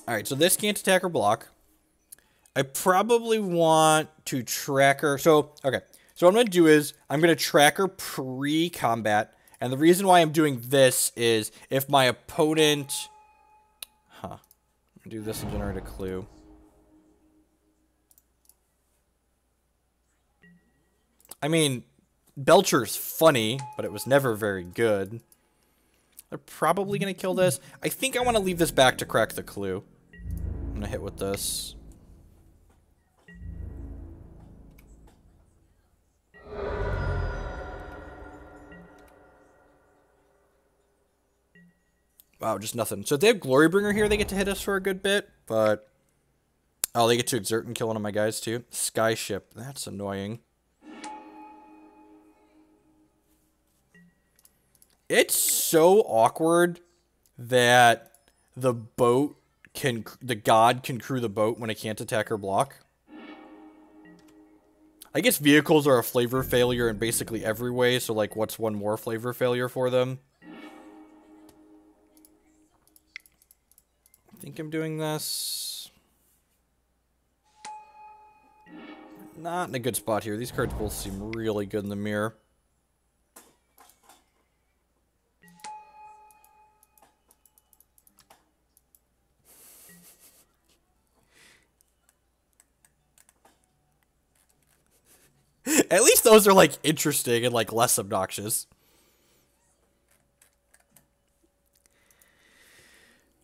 Alright, so this can't attack or block. I probably want to tracker... So, okay. So what I'm going to do is, I'm going to tracker pre-combat. And the reason why I'm doing this is, if my opponent... I'm going to do this and generate a clue. I mean, Belcher's funny, but it was never very good. They're probably going to kill this. I think I want to leave this back to crack the clue. I'm going to hit with this. Wow, just nothing. So if they have Glorybringer here, they get to hit us for a good bit, but... Oh, they get to exert and kill one of my guys, too. Skyship. That's annoying. It's so awkward that the god can crew the boat when it can't attack or block. I guess vehicles are a flavor failure in basically every way, so, like, what's one more flavor failure for them? I think I'm doing this. Not in a good spot here. These cards both seem really good in the mirror. At least those are, like, interesting and, like, less obnoxious.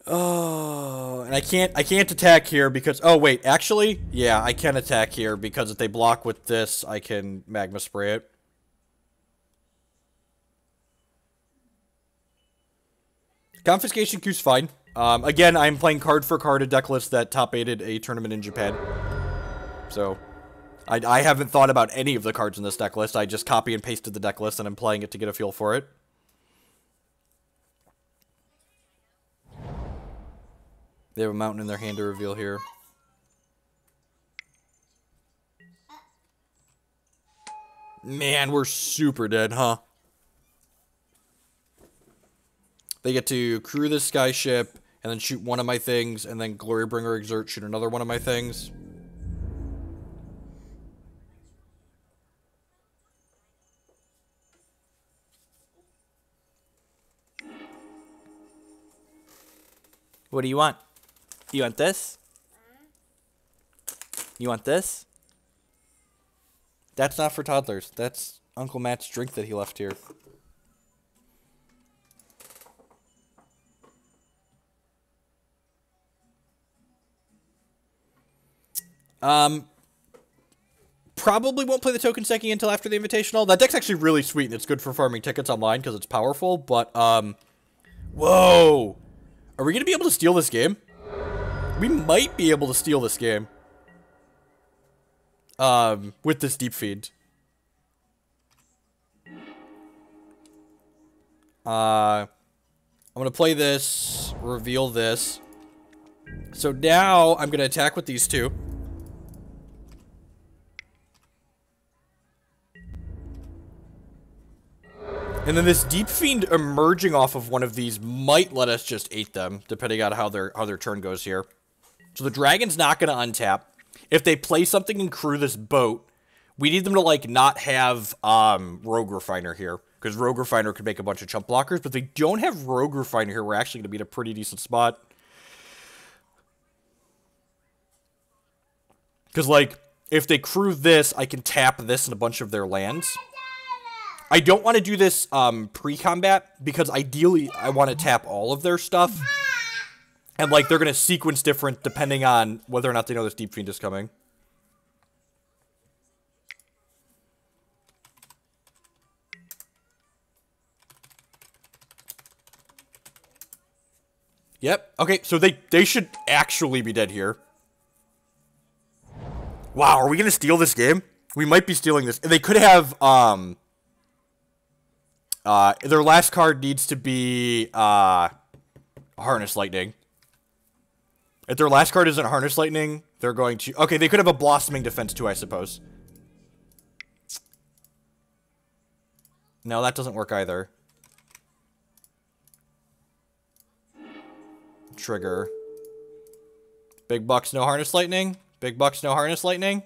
Oh, and I can't attack here because... Oh, wait, actually, yeah, I can attack here because if they block with this, I can Magma Spray it. Confiscation Q's fine. Again, I'm playing card for card a deck list that top-8'd a tournament in Japan. So... I haven't thought about any of the cards in this deck list. I just copy and pasted the deck list, and I'm playing it to get a feel for it. They have a mountain in their hand to reveal here. Man, we're super dead, huh? They get to crew the Skyship, and then shoot one of my things, and then Glorybringer exert, shoot another one of my things. What do you want? You want this? You want this? That's not for toddlers. That's Uncle Matt's drink that he left here. Probably won't play the token stacking until after the Invitational. That deck's actually really sweet, and it's good for farming tickets online because it's powerful, but, whoa! Are we going to be able to steal this game? We might be able to steal this game. With this Deep-Fiend. I'm going to play this, reveal this. So now I'm going to attack with these two. And then this Deep-Fiend emerging off of one of these might let us just ate them, depending on how their turn goes here. So the Dragon's not going to untap. If they play something and crew this boat, we need them to, like, not have Rogue Refiner here. Because Rogue Refiner could make a bunch of chump blockers, but if they don't have Rogue Refiner here, we're actually going to be in a pretty decent spot. Because, like, if they crew this, I can tap this and a bunch of their lands. I don't want to do this pre-combat, because ideally I want to tap all of their stuff. And, like, they're going to sequence different depending on whether or not they know this Deep-Fiend is coming. Yep. Okay, so they should actually be dead here. Wow, are we going to steal this game? We might be stealing this. They could have, their last card needs to be, Harness Lightning. If their last card isn't Harness Lightning, they're going to... Okay, they could have a Blossoming Defense too, I suppose. No, that doesn't work either. Trigger. Big bucks, no Harness Lightning. Big bucks, no Harness Lightning.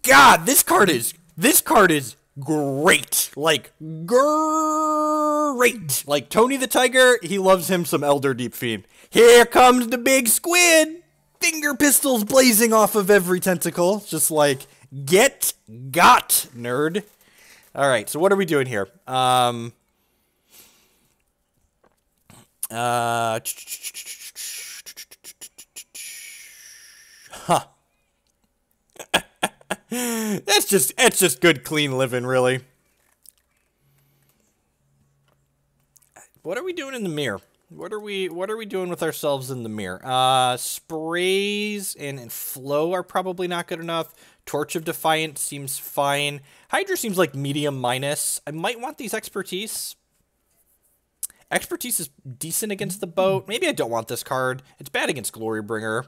God, this card is great. Like, great. Like, Tony the Tiger, he loves him some Elder Deep-Fiend. Here comes the big squid. Finger pistols blazing off of every tentacle. Just like, get got, nerd. Alright, so what are we doing here? Huh. It's just good, clean living, really. What are we doing in the mirror? What are we doing with ourselves in the mirror? Sprays and flow are probably not good enough. Torch of Defiance seems fine. Hydra seems like medium minus. I might want these expertise. Expertise is decent against the boat. Maybe I don't want this card. It's bad against Glorybringer.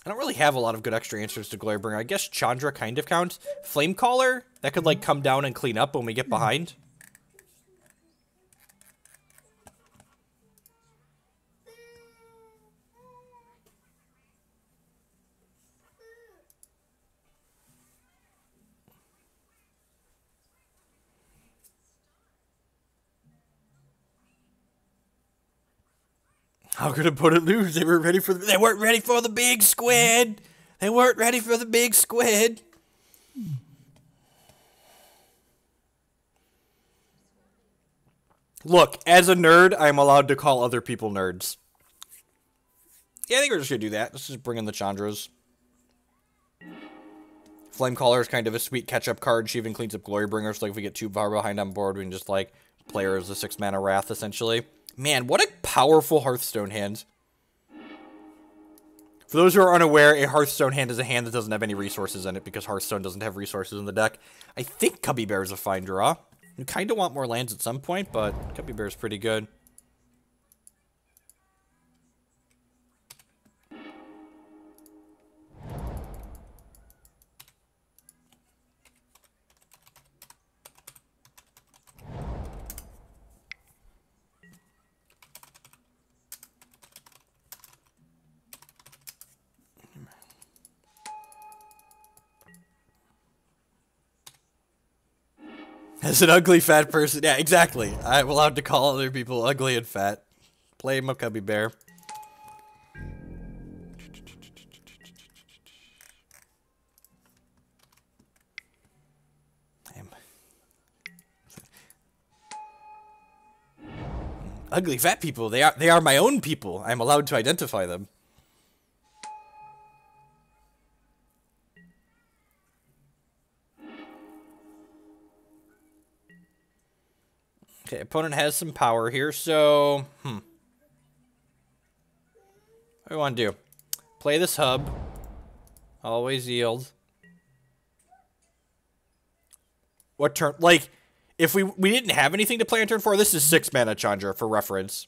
I don't really have a lot of good extra answers to Glorybringer. I guess Chandra kind of counts. Flamecaller, that could, like, come down and clean up when we get behind. How could opponent lose? They weren't ready for the big squid. They weren't ready for the big squid. Look, as a nerd, I'm allowed to call other people nerds. Yeah, I think we're just gonna do that. Let's just bring in the Chandras. Flamecaller is kind of a sweet catch-up card. She even cleans up Glorybringer, so like if we get too far behind on board, we can just like play her as a 6-mana Wrath, essentially. Man, what a powerful Hearthstone hand. For those who are unaware, a Hearthstone hand is a hand that doesn't have any resources in it because Hearthstone doesn't have resources in the deck. I think Cubby Bear is a fine draw. You kind of want more lands at some point, but Cubby Bear is pretty good. As an ugly fat person, yeah, exactly. I'm allowed to call other people ugly and fat. Play him a Cubby Bear. Ugly fat people. They are my own people. I'm allowed to identify them. Okay, opponent has some power here, so what do we want to do? Play this hub. Always yield. What turn? Like, if we didn't have anything to play on turn 4, this is 6 mana Chandra for reference.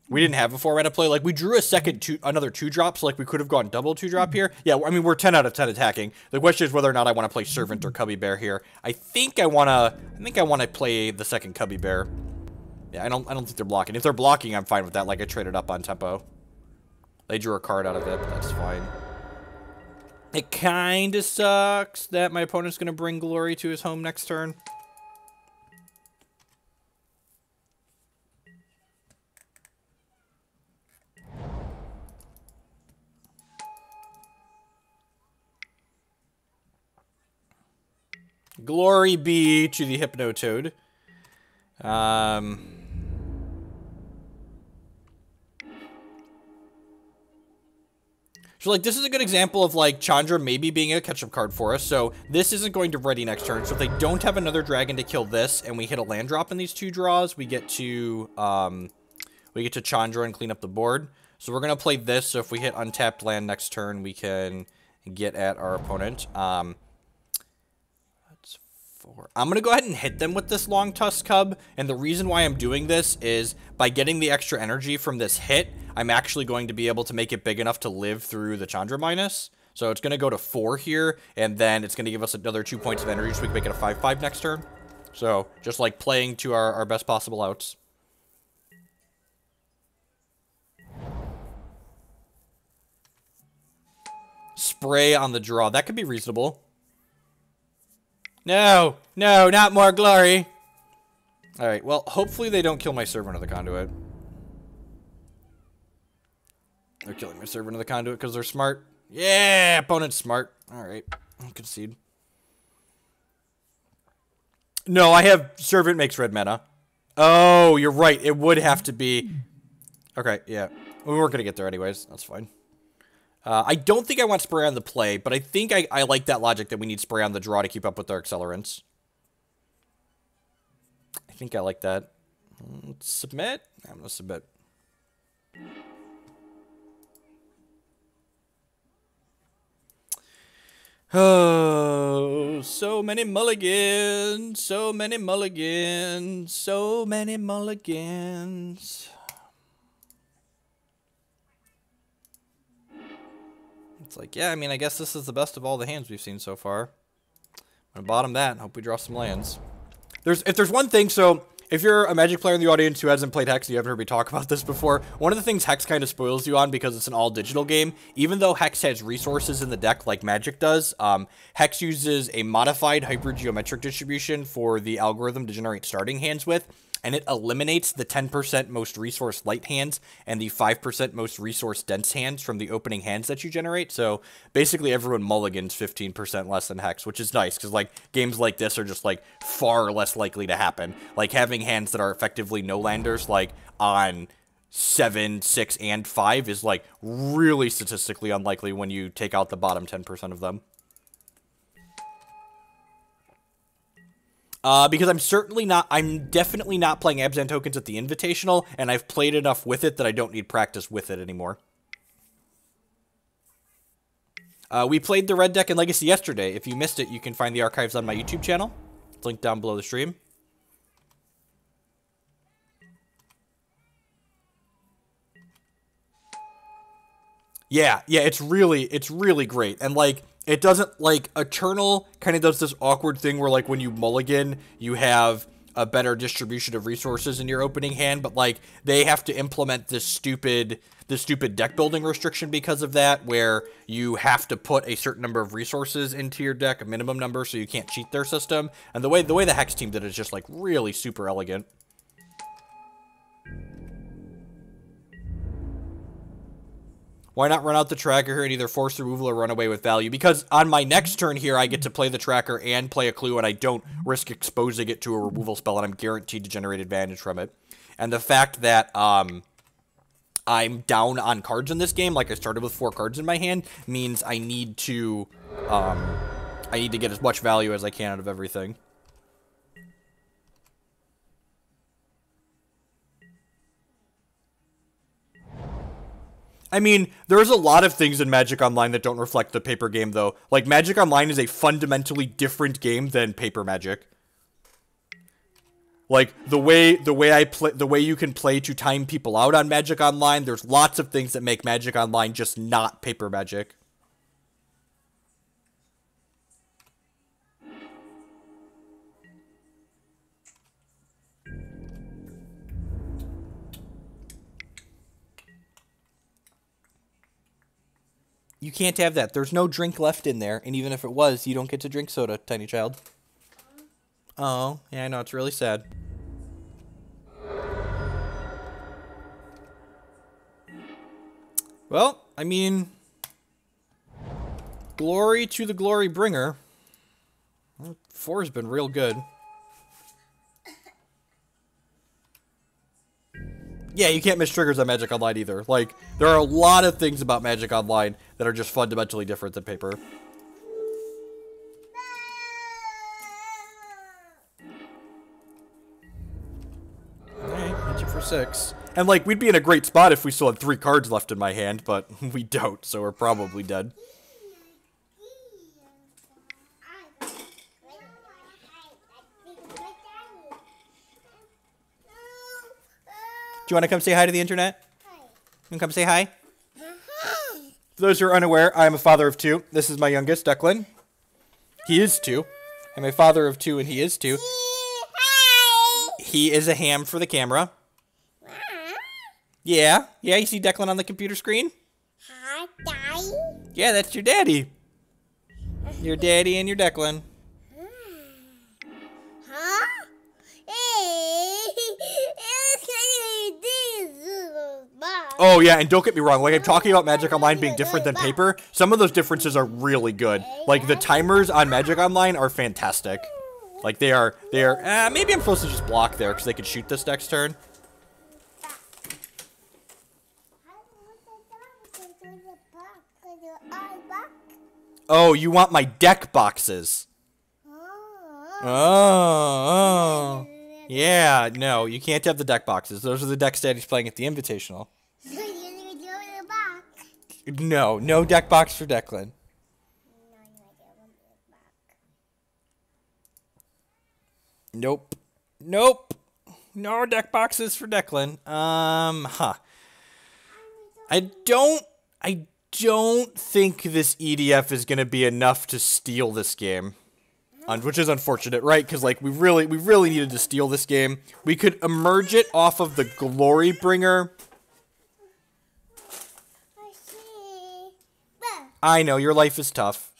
We didn't have a 4 mana play. Like, we drew another 2-drop, so like we could have gone double 2-drop here. Yeah, I mean, we're 10 out of 10 attacking. The question is whether or not I want to play Servant or Cubby Bear here. I think I want to play the second Cubby Bear. Yeah, I don't think they're blocking. If they're blocking, I'm fine with that. Like, I traded up on tempo. They drew a card out of it, but that's fine. It kind of sucks that my opponent's going to bring Glory to his home next turn. Glory be to the Hypnotoad. So, like, this is a good example of, like, Chandra maybe being a catch-up card for us. So, this isn't going to ready next turn. So, if they don't have another dragon to kill this, and we hit a land drop in these 2 draws, we get to Chandra and clean up the board. So, we're going to play this. So, if we hit untapped land next turn, we can get at our opponent. I'm going to go ahead and hit them with this Longtusk Cub, and the reason why I'm doing this is by getting the extra energy from this hit, I'm actually going to be able to make it big enough to live through the Chandra minus. So it's going to go to 4 here, and then it's going to give us another 2 points of energy so we can make it a 5/5 next turn. So just like playing to our best possible outs. Spray on the draw. That could be reasonable. No, no, not more Glory. Alright, well, hopefully they don't kill my Servant of the Conduit. They're killing my Servant of the Conduit because they're smart. Yeah, opponent's smart. Alright, I'll concede. No, I have Servant makes red mana. Oh, you're right. It would have to be... Okay, yeah. We weren't going to get there anyways. That's fine. I don't think I want Spray on the play, but I think I like that logic that we need Spray on the draw to keep up with our accelerants. I think I like that. Submit? I'm going to submit. Oh, so many mulligans, so many mulligans, so many mulligans. It's like, yeah, I mean, I guess this is the best of all the hands we've seen so far. I'm gonna bottom that and hope we draw some lands. If there's one thing, so if you're a Magic player in the audience who hasn't played Hex and you haven't heard me talk about this before, one of the things Hex kind of spoils you on because it's an all-digital game, even though Hex has resources in the deck like Magic does, Hex uses a modified hypergeometric distribution for the algorithm to generate starting hands with, and it eliminates the 10% most resource light hands and the 5% most resource dense hands from the opening hands that you generate. So basically everyone mulligans 15% less than Hex, which is nice because like games like this are just like far less likely to happen. Like having hands that are effectively no landers like on 7, 6, and 5 is like really statistically unlikely when you take out the bottom 10% of them. Because I'm definitely not playing Abzan tokens at the Invitational, and I've played enough with it that I don't need practice with it anymore. We played the red deck in Legacy yesterday. If you missed it, you can find the archives on my YouTube channel. It's linked down below the stream. Yeah, it's really great. And like, it doesn't, like, Eternal kind of does this awkward thing where, like, when you mulligan, you have a better distribution of resources in your opening hand, but, like, they have to implement this stupid deck building restriction because of that, where you have to put a certain number of resources into your deck, a minimum number, so you can't cheat their system. And the way the Hex team did it is just, like, really super elegant. Why not run out the tracker here and either force removal or run away with value? Because on my next turn here, I get to play the tracker and play a clue, and I don't risk exposing it to a removal spell, and I'm guaranteed to generate advantage from it. And the fact that I'm down on cards in this game, like I started with 4 cards in my hand, means I need to get as much value as I can out of everything. I mean, there's a lot of things in Magic Online that don't reflect the paper game, though. Like, Magic Online is a fundamentally different game than paper Magic. Like, the way you can play to time people out on Magic Online, there's lots of things that make Magic Online just not paper Magic. You can't have that. There's no drink left in there, and even if it was, you don't get to drink soda, tiny child. Oh, yeah, I know, it's really sad. Well, I mean, glory to the Glorybringer. 4's been real good. Yeah, you can't miss triggers on Magic Online either. Like, there are a lot of things about Magic Online that are just fundamentally different than paper. Alright, hit you for 6. And, like, we'd be in a great spot if we still had 3 cards left in my hand, but we don't, so we're probably dead. Do you want to come say hi to the internet? Hi. You want to come say hi? For those who are unaware, I am a father of 2. This is my youngest, Declan. He is 2. I'm a father of 2, and he is 2. Hi. He is a ham for the camera. Yeah. Yeah, you see Declan on the computer screen? Hi, Daddy. Yeah, that's your daddy. Your daddy and your Declan. Oh, yeah, and don't get me wrong, like, I'm talking about Magic Online being different than paper. Some of those differences are really good. Like, the timers on Magic Online are fantastic. Like, they are, maybe I'm supposed to just block there, because they could shoot this next turn. Oh, you want my deck boxes. Oh. Yeah, no, you can't have the deck boxes. Those are the decks Daddy's playing at the Invitational. No, no deck box for Declan. Nope. Nope. No deck boxes for Declan. I don't think this EDF is going to be enough to steal this game. Which is unfortunate, right? Because, like, we really needed to steal this game. We could emerge it off of the Glorybringer. I know, your life is tough.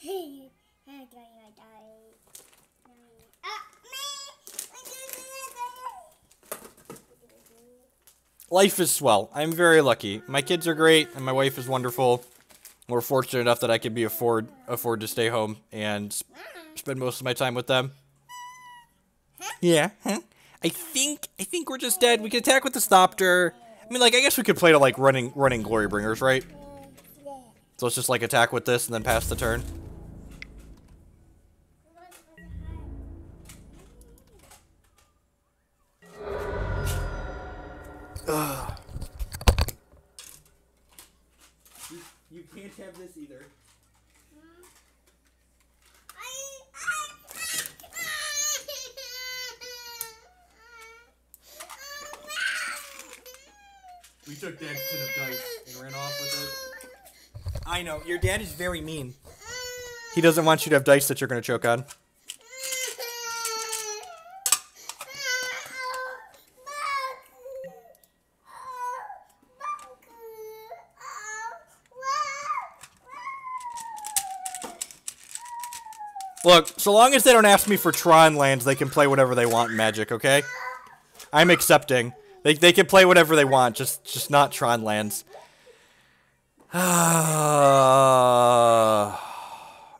Life is swell. I'm very lucky. My kids are great, and my wife is wonderful. We're fortunate enough that I can afford to stay home and spend most of my time with them. Yeah. Huh? I think we're just dead. We can attack with the Stopter. I mean, like, I guess we could play to, like, running Glorybringers, right? So let's just, like, attack with this and then pass the turn. Ugh. You can't have this either. We took Dad's tin of dice and ran off with it. I know, your dad is very mean. He doesn't want you to have dice that you're going to choke on. Look, so long as they don't ask me for Tron lands, they can play whatever they want in Magic, okay? I'm accepting. They can play whatever they want, just not Tron lands.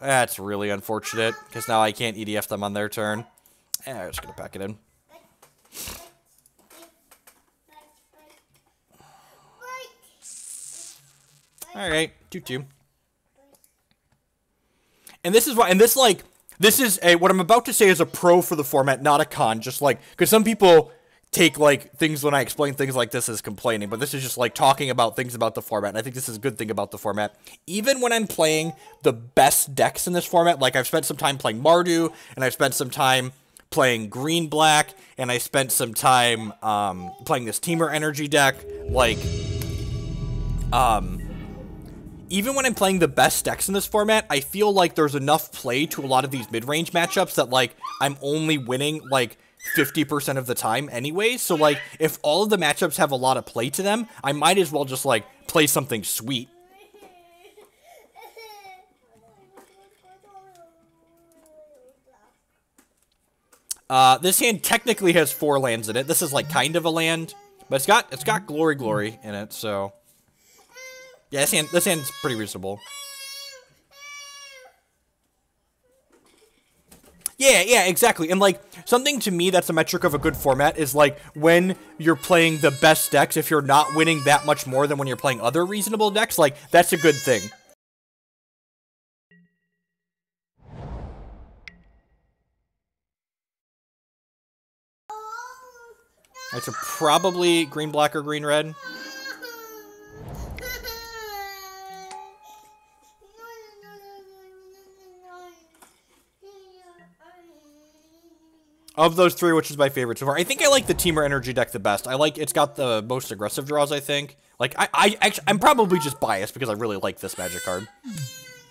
That's really unfortunate, because now I can't EDF them on their turn. I'm just going to pack it in. All right, 2-2. And this is why, this is what I'm about to say is a pro for the format, not a con. Just like, because some people take like things when I explain things like this as complaining, but this is just like talking about things about the format. And I think this is a good thing about the format. Even when I'm playing the best decks in this format, like I've spent some time playing Mardu, and I've spent some time playing green-black, and I spent some time playing this Temur energy deck, like, even when I'm playing the best decks in this format, I feel like there's enough play to a lot of these mid-range matchups that, like, I'm only winning, like, 50% of the time anyway. So, like, if all of the matchups have a lot of play to them, I might as well just, like, play something sweet. This hand technically has 4 lands in it. This is, like, kind of a land, but it's got Glory in it, so... Yeah, this hand's pretty reasonable. Yeah, exactly. And, like, something to me that's a metric of a good format is, like, when you're playing the best decks, if you're not winning that much more than when you're playing other reasonable decks, like, that's a good thing. Alright, so probably green-black or green-red. Of those 3, which is my favorite so far? I think I like the Temur energy deck the best. It's got the most aggressive draws, I think. Like, I'm probably just biased because I really like this Magic card.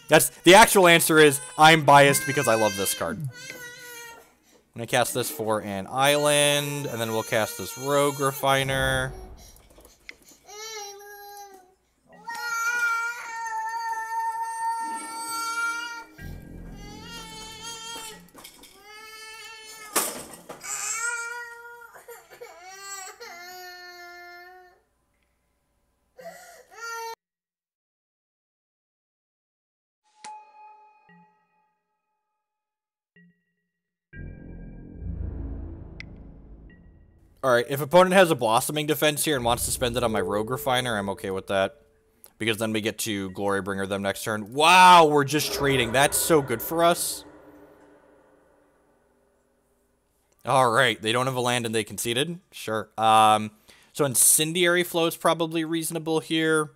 The actual answer is, I'm biased because I love this card. I'm gonna cast this for an island, and then we'll cast this Rogue Refiner. Alright, if opponent has a Blossoming Defense here and wants to spend it on my Rogue Refiner, I'm okay with that. Because then we get to Glorybringer them next turn. Wow, we're just trading. That's so good for us. Alright, they don't have a land and they conceded? Sure. So Incendiary Flow is probably reasonable here.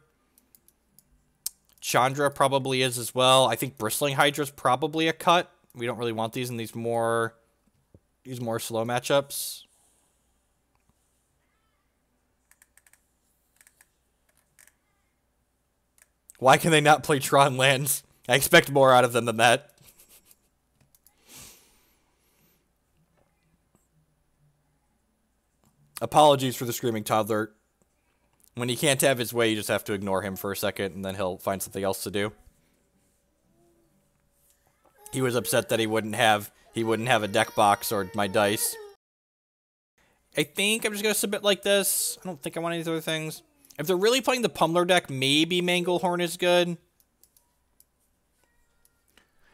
Chandra probably is as well. I think Bristling Hydra is probably a cut. We don't really want these in these more slow matchups. Why can they not play Tron lands? I expect more out of them than that. Apologies for the screaming toddler. When he can't have his way, you just have to ignore him for a second, and then he'll find something else to do. He was upset that he wouldn't have a deck box or my dice. I think I'm just gonna submit like this. I don't think I want any other things. If they're really playing the Pummeler deck, maybe Manglehorn is good.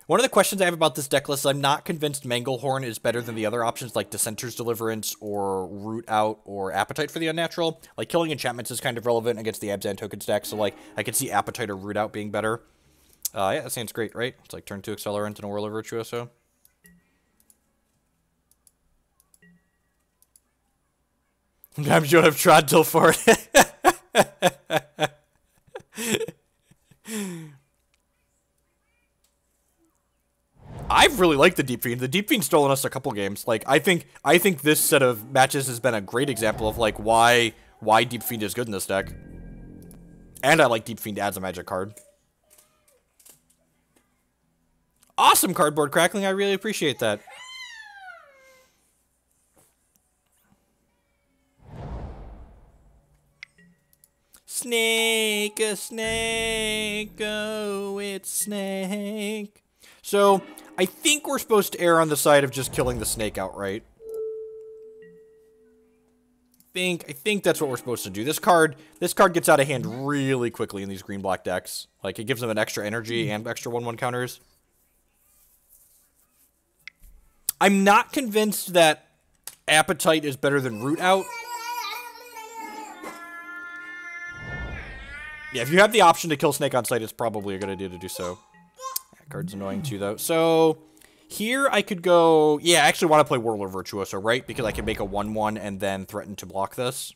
One of the questions I have about this deck list is I'm not convinced Manglehorn is better than the other options like Dissenter's Deliverance or Root Out or Appetite for the Unnatural. Like, killing enchantments is kind of relevant against the Abzan Tokens deck, so, like, I could see Appetite or Root Out being better. Yeah, that sounds great, right? It's like turn 2 Accelerant and a Whirler Virtuoso. Sometimes you don't have Trod till for it. I've really liked the Deep-Fiend. The Deep-Fiend's stolen us a couple games. Like, I think this set of matches has been a great example of, like, why Deep-Fiend is good in this deck. And I like Deep-Fiend as a Magic card. Awesome cardboard crackling. I really appreciate that. Snake, a snake, oh, it's snake. So, I think we're supposed to err on the side of just killing the snake outright. I think that's what we're supposed to do. This card gets out of hand really quickly in these green-black decks. Like, it gives them an extra energy and extra 1/1 counters. I'm not convinced that Appetite is better than Root Out. Yeah, if you have the option to kill Snake on sight, it's probably a good idea to do so. That card's annoying too, though. So here I could go... Yeah, I actually want to play Whirler Virtuoso, right? Because I can make a 1/1 and then threaten to block this.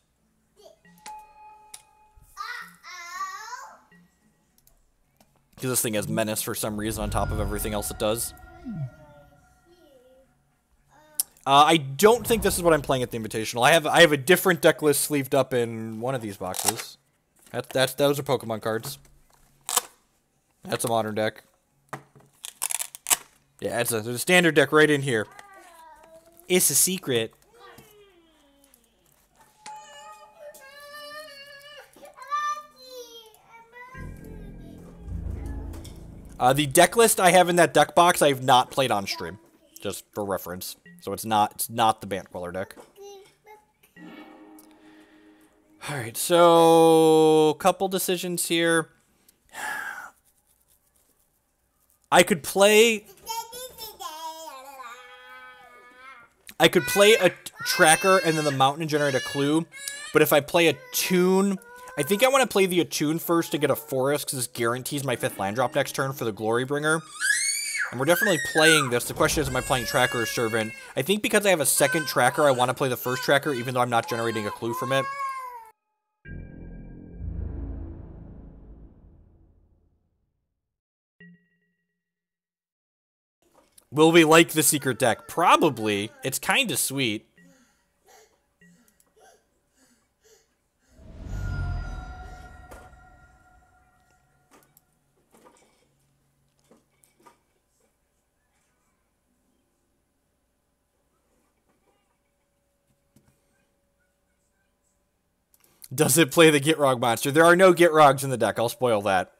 Because this thing has Menace for some reason on top of everything else it does. I don't think this is what I'm playing at the Invitational. I have a different deck list sleeved up in one of these boxes. Those are Pokemon cards. That's a modern deck. Yeah, there's a standard deck right in here. It's a secret. The deck list I have in that deck box I have not played on stream, just for reference. So it's not the Bantqueller deck. All right, so couple decisions here. I could play a tracker and then the mountain and generate a clue, but if I play Attune, I think I want to play the Attune first to get a forest, because this guarantees my 5th land drop next turn for the Glorybringer. And we're definitely playing this. The question is, am I playing Tracker or Servant? I think because I have a second Tracker, I want to play the first Tracker, even though I'm not generating a clue from it. Will we like the secret deck? Probably. It's kind of sweet. Does it play the Gitrog monster? There are no Gitrogs in the deck. I'll spoil that.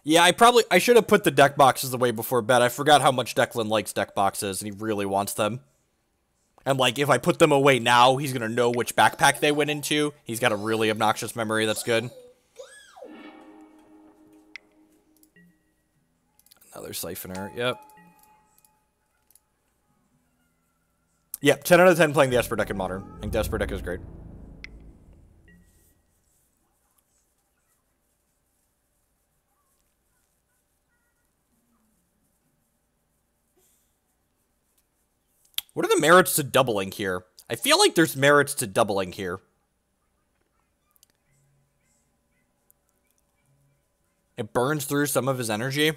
Yeah, I should have put the deck boxes away before bed. I forgot how much Declan likes deck boxes, and he really wants them. And, like, if I put them away now, he's going to know which backpack they went into. He's got a really obnoxious memory. That's good. Another Siphoner. Yep. Yep, 10 out of 10 playing the Esper deck in Modern. I think the Esper deck is great. What are the merits to doubling here? I feel like there's merits to doubling here. It burns through some of his energy.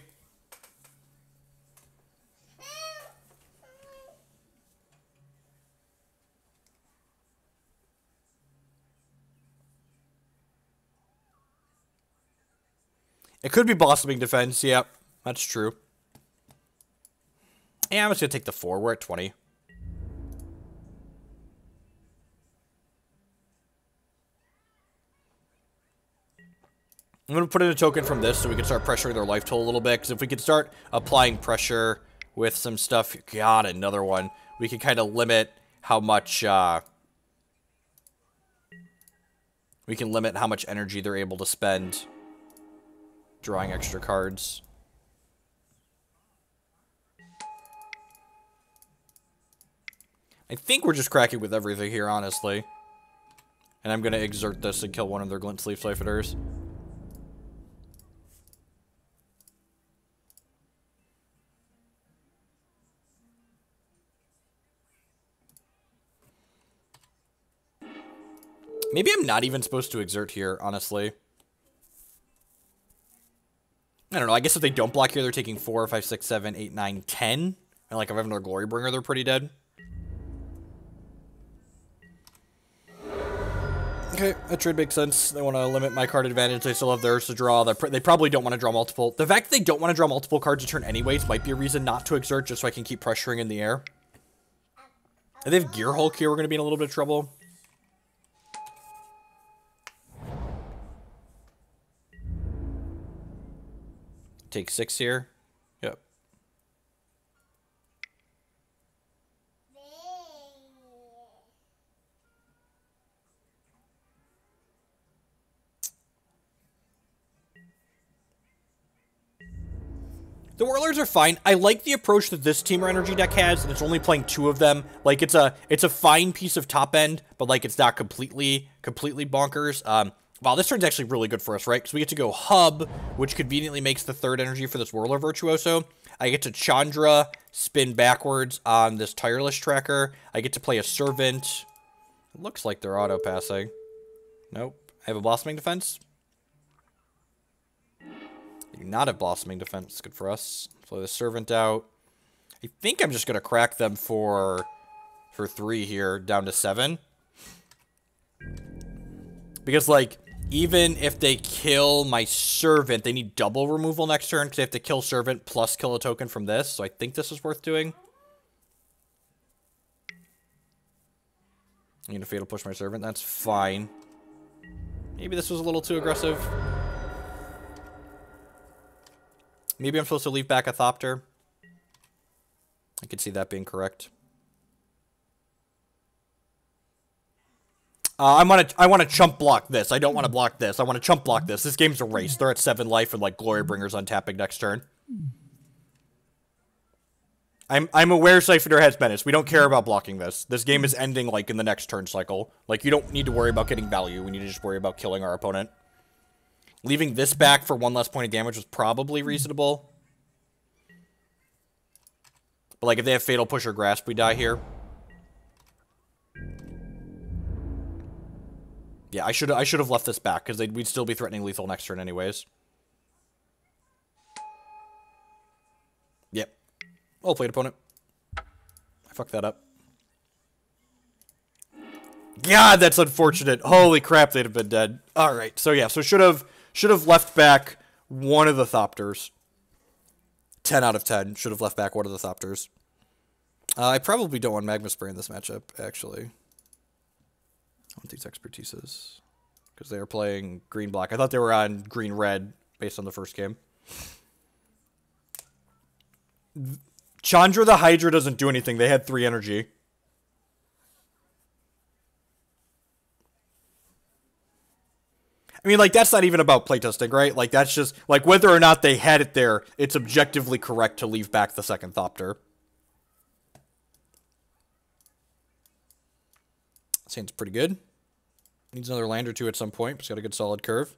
It could be Blossoming Defense, yep. That's true. Yeah, I'm just going to take the 4. We're at 20. I'm going to put in a token from this so we can start pressuring their life total a little bit. Because if we could start applying pressure with some stuff... God, another one. We can kind of limit how much... we can limit how much energy they're able to spend drawing extra cards. I think we're just cracking with everything here, honestly. And I'm going to exert this and kill one of their Glint Sleeve Siphoners. Maybe I'm not even supposed to exert here, honestly. I don't know. I guess if they don't block here, they're taking 4, 5, 6, 7, 8, 9, 10. And like, if I have another Glorybringer, they're pretty dead. Okay, that trade makes sense. They want to limit my card advantage. They still have theirs to draw. They probably don't want to draw multiple. The fact that they don't want to draw multiple cards a turn anyways might be a reason not to exert, just so I can keep pressuring in the air. If they have Gear Hulk here, we're going to be in a little bit of trouble. Take 6 here. Yep. The Whirlers are fine. I like the approach that this Temur energy deck has, and it's only playing 2 of them. Like, it's a fine piece of top end, but, like, it's not completely bonkers. Wow, this turn's actually really good for us, right? Because we get to go Hub, which conveniently makes the 3rd energy for this Whirler Virtuoso. I get to Chandra, spin backwards on this Tireless Tracker. I get to play a Servant. It looks like they're auto-passing. Nope. I have a Blossoming Defense. I do not have Blossoming Defense. Good for us. Play the Servant out. I think I'm just going to crack them for 3 here, down to 7. Because, like, even if they kill my Servant, they need double removal next turn, because they have to kill Servant plus kill a token from this. So I think this is worth doing. I need a Fatal Push my Servant. That's fine. Maybe this was a little too aggressive. Maybe I'm supposed to leave back a Thopter. I could see that being correct. I want to chump block this. I don't want to block this. I want to chump block this. This game's a race. They're at 7 life and like Glorybringer's untapping next turn. I'm aware Siphoner has Menace. We don't care about blocking this. This game is ending like in the next turn cycle. Like you don't need to worry about getting value. We need to just worry about killing our opponent. Leaving this back for 1 less point of damage was probably reasonable. But like if they have Fatal Push or Grasp, we die here. Yeah, I should have left this back, because we'd still be threatening lethal next turn anyways. Yep. Well played, opponent. I fucked that up. God, that's unfortunate. Holy crap, they'd have been dead. Alright, so yeah, so should have left back one of the Thopters. 10 out of 10. Should have left back one of the Thopters. I probably don't want Magma Spray in this matchup, actually. I want these expertises. Because they are playing green-black. I thought they were on green-red, based on the first game. Chandra the Hydra doesn't do anything. They had 3 energy. I mean, like, that's not even about playtesting, right? Like, that's just, like, whether or not they had it there, it's objectively correct to leave back the second Thopter. Seems pretty good. Needs another land or 2 at some point, but it's got a good solid curve.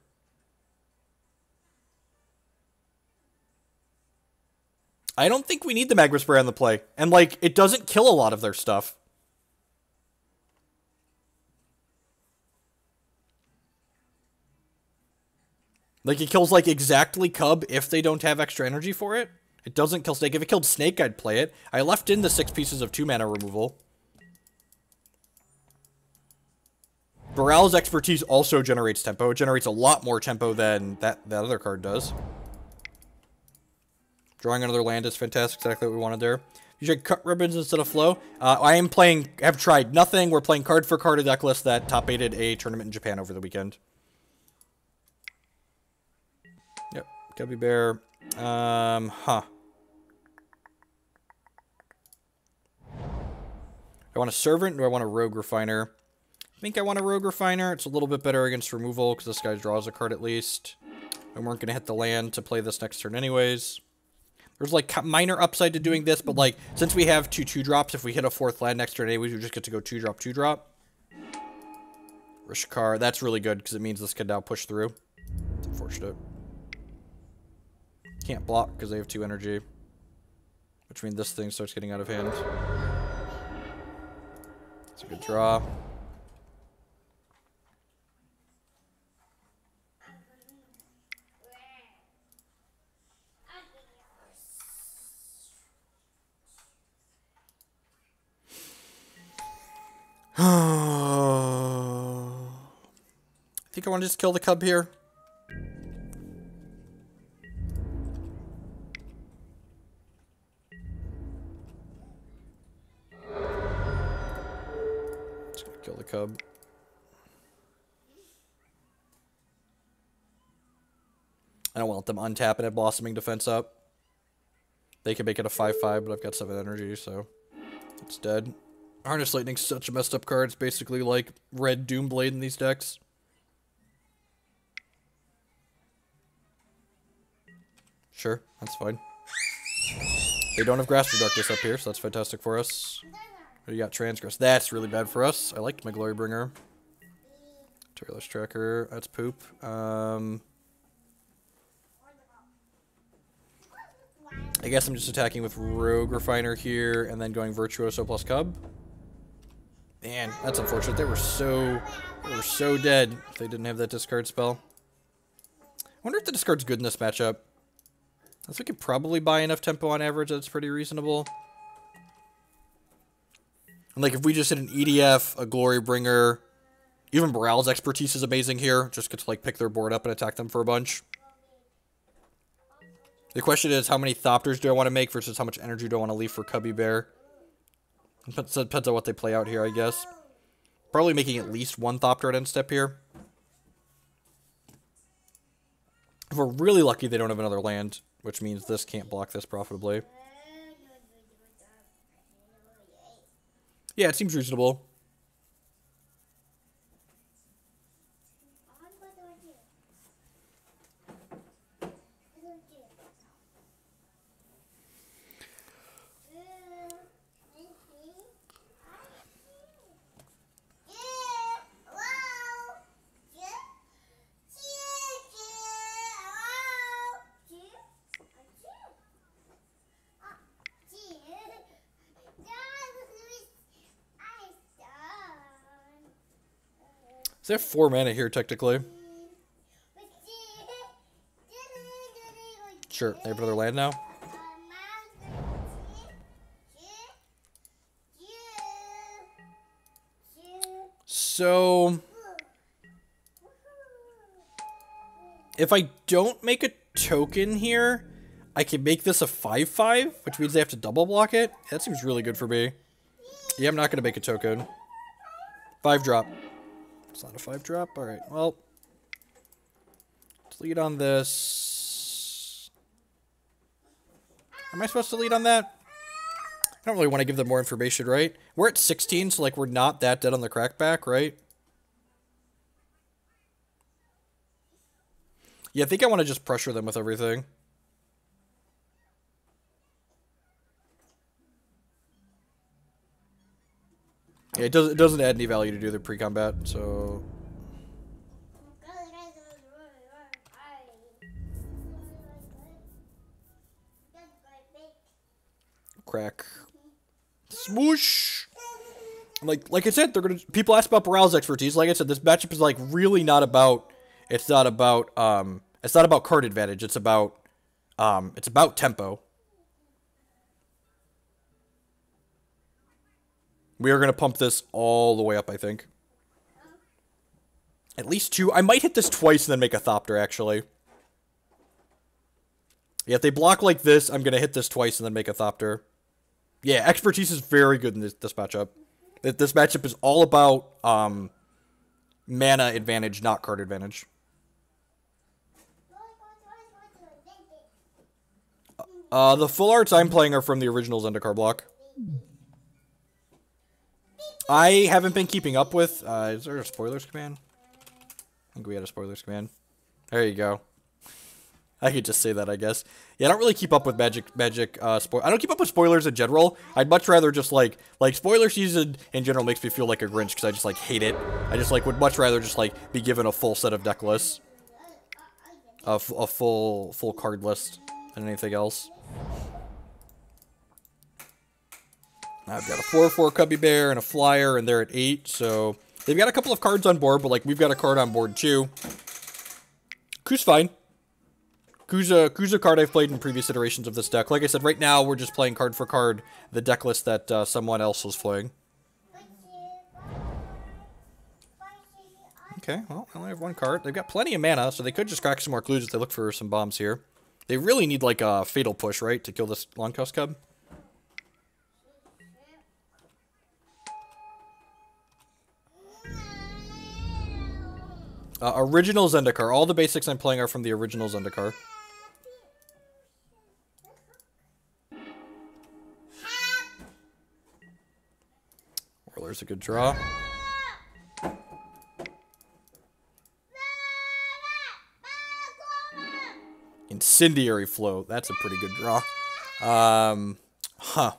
I don't think we need the Magma Spray on the play. And, like, it doesn't kill a lot of their stuff. Like, it kills, like, exactly Cub if they don't have extra energy for it. It doesn't kill Snake. If it killed Snake, I'd play it. I left in the 6 pieces of 2 mana removal. Baral's expertise also generates tempo. It generates a lot more tempo than that other card does. Drawing another land is fantastic. Exactly what we wanted there. You should cut ribbons instead of flow. Have tried nothing. We're playing card for card a deck list that top 8'd a tournament in Japan over the weekend. Yep. Gubby Bear. Do I want a Servant or do I want a Rogue Refiner? I think I want a Rogue Refiner. It's a little bit better against removal, because this guy draws a card at least. And we're going to hit the land to play this next turn anyways. There's, like, minor upside to doing this, but, like, since we have 2 2-drops, if we hit a 4th land next turn anyways, we just get to go 2-drop, 2-drop. Rishkar, that's really good, because it means this can now push through. It's unfortunate. Can't block, because they have 2 energy. Which means this thing starts getting out of hand. It's a good draw. I think I want to just kill the Cub here. Just gonna kill the Cub. I don't want them untapping it, blossoming defense up. They can make it a 5/5, but I've got 7 energy, so it's dead. Harness Lightning's such a messed up card. It's basically like red Doomblade in these decks. Sure, that's fine. They don't have Grasp of Darkness up here, so that's fantastic for us. You got Transgress. That's really bad for us. I liked my Glorybringer. Tireless Tracker. That's poop. I guess I'm just attacking with Rogue Refiner here, and then going Virtuoso plus Cub. Man, that's unfortunate. They were so dead if they didn't have that discard spell. I wonder if the discard's good in this matchup. I think we could probably buy enough tempo on average that's pretty reasonable. And like if we just hit an EDF, a Glorybringer, even Baral's expertise is amazing here. Just get to like pick their board up and attack them for a bunch. The question is, how many Thopters do I want to make versus how much energy do I want to leave for Cubby Bear? It depends on what they play out here, I guess. Probably making at least one Thopter at end step here. If we're really lucky, they don't have another land, which means this can't block this profitably. Yeah, it seems reasonable. They have 4 mana here, technically. Sure, they have another land now. So, if I don't make a token here, I can make this a 5/5, which means they have to double block it. That seems really good for me. Yeah, I'm not going to make a token. 5-drop. It's not a 5-drop? Alright, well. Let's lead on this. Am I supposed to lead on that? I don't really want to give them more information, right? We're at 16, so like we're not that dead on the crackback, right? Yeah, I think I want to just pressure them with everything. Yeah, it doesn't add any value to do the pre-combat, so... Crack. Swoosh! Like I said, they're gonna... People ask about Baral's expertise. Like I said, this matchup is like really not about... It's not about card advantage. It's about tempo. We are going to pump this all the way up, I think. At least 2. I might hit this twice and then make a Thopter, actually. Yeah, if they block like this, I'm going to hit this twice and then make a Thopter. Yeah, expertise is very good in this matchup. This matchup is all about mana advantage, not card advantage. The full arts I'm playing are from the original Zendikar block. I haven't been keeping up with... is there a spoilers command? I think we had a spoilers command. There you go. I could just say that, I guess. Yeah, I don't really keep up with magic I don't keep up with spoilers in general. I'd much rather just, like spoiler season in general makes me feel like a Grinch, because I just, like, hate it. I just, like, would much rather just, like, be given a full set of deck lists. A full card list than anything else. I've got a 4/4 Cubby Bear and a Flyer, and they're at 8, so... They've got a couple of cards on board, but, like, we've got a card on board, too. Ku's fine. Ku's a card I've played in previous iterations of this deck. Like I said, right now, we're just playing card for card the deck list that someone else was playing. Okay, well, I only have 1 card. They've got plenty of mana, so they could just crack some more clues if they look for some bombs here. They really need, like, a Fatal Push, right, to kill this Longtusk Cub? Original Zendikar. All the basics I'm playing are from the original Zendikar. Whirler's a good draw. Incendiary Flow. That's a pretty good draw. Huh.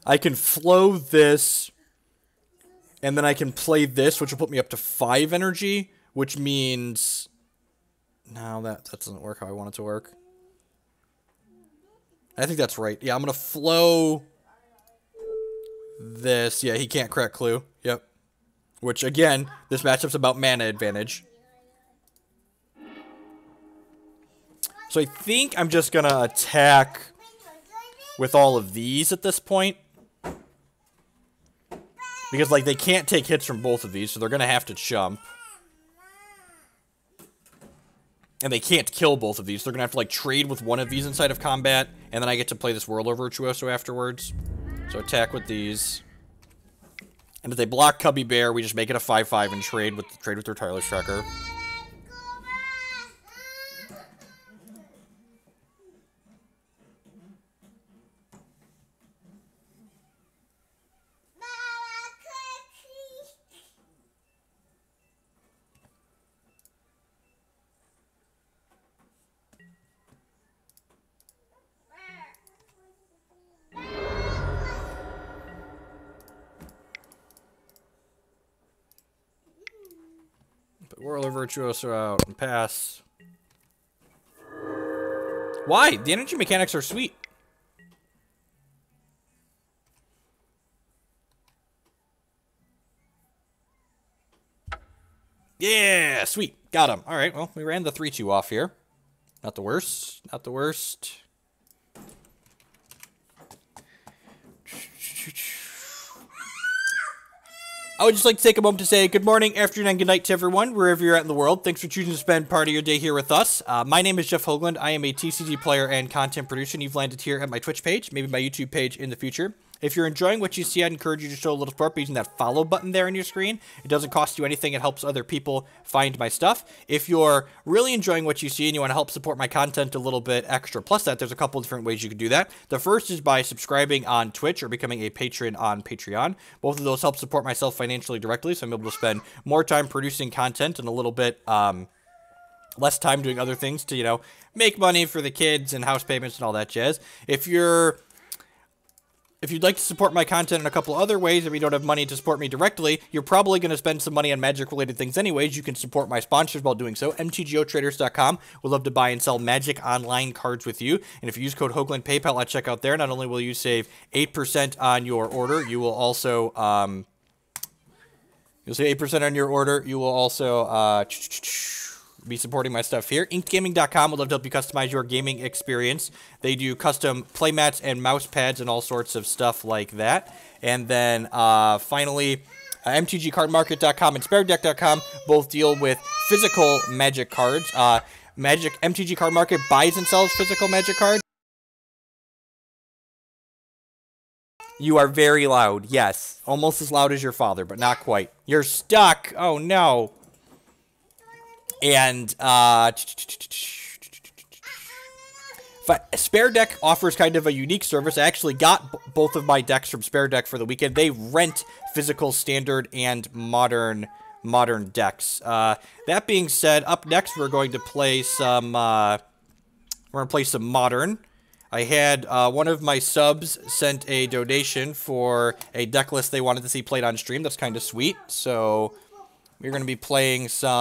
I can flow this, and then I can play this, which will put me up to 5 energy, which means... No, that doesn't work how I want it to work. I think that's right. Yeah, I'm going to flow this. Yeah, he can't crack Clue. Yep. Which, again, this matchup's about mana advantage. So I think I'm just going to attack with all of these at this point. Because, like, they can't take hits from both of these, so they're going to have to jump. And they can't kill both of these. They're going to have to, like, trade with one of these inside of combat. And then I get to play this Whirler Virtuoso afterwards. So attack with these. And if they block Cubby Bear, we just make it a 5/5 and trade with their Tireless Tracker. Whirler Virtuoso out and pass. Why? The energy mechanics are sweet. Yeah, sweet. Got him. All right, well, we ran the 3-2 off here. Not the worst. Not the worst. I would just like to take a moment to say good morning, afternoon, and good night to everyone, wherever you're at in the world. Thanks for choosing to spend part of your day here with us. My name is Jeff Hoagland. I am a TCG player and content producer, and you've landed here at my Twitch page, maybe my YouTube page in the future. If you're enjoying what you see, I'd encourage you to show a little support by using that follow button there on your screen. It doesn't cost you anything. It helps other people find my stuff. If you're really enjoying what you see and you want to help support my content a little bit extra, plus that, there's a couple different ways you can do that. The first is by subscribing on Twitch or becoming a patron on Patreon. Both of those help support myself financially directly, so I'm able to spend more time producing content and a little bit less time doing other things to, you know, make money for the kids and house payments and all that jazz. If you'd like to support my content in a couple other ways, if you don't have money to support me directly, you're probably going to spend some money on Magic-related things anyways. You can support my sponsors while doing so. MTGOtraders.com would love to buy and sell Magic Online cards with you. And if you use code Hoagland PayPal at checkout there, not only will you save 8% on your order, you will also... you'll save 8% on your order. You will also... be supporting my stuff here. InkedGaming.com would love to help you customize your gaming experience. They do custom playmats and mouse pads and all sorts of stuff like that. And then finally, MTGCardMarket.com and SpareDeck.com both deal with physical Magic cards. MTG Card Market buys and sells physical Magic cards. You are very loud. Yes, almost as loud as your father, but not quite. You're stuck. Oh no. And Spare Deck offers kind of a unique service. I actually got both of my decks from Spare Deck for the weekend. They rent physical, standard, and modern decks. That being said, up next we're going to play some modern. I had one of my subs sent a donation for a deck list they wanted to see played on stream. That's kind of sweet. So we're going to be playing some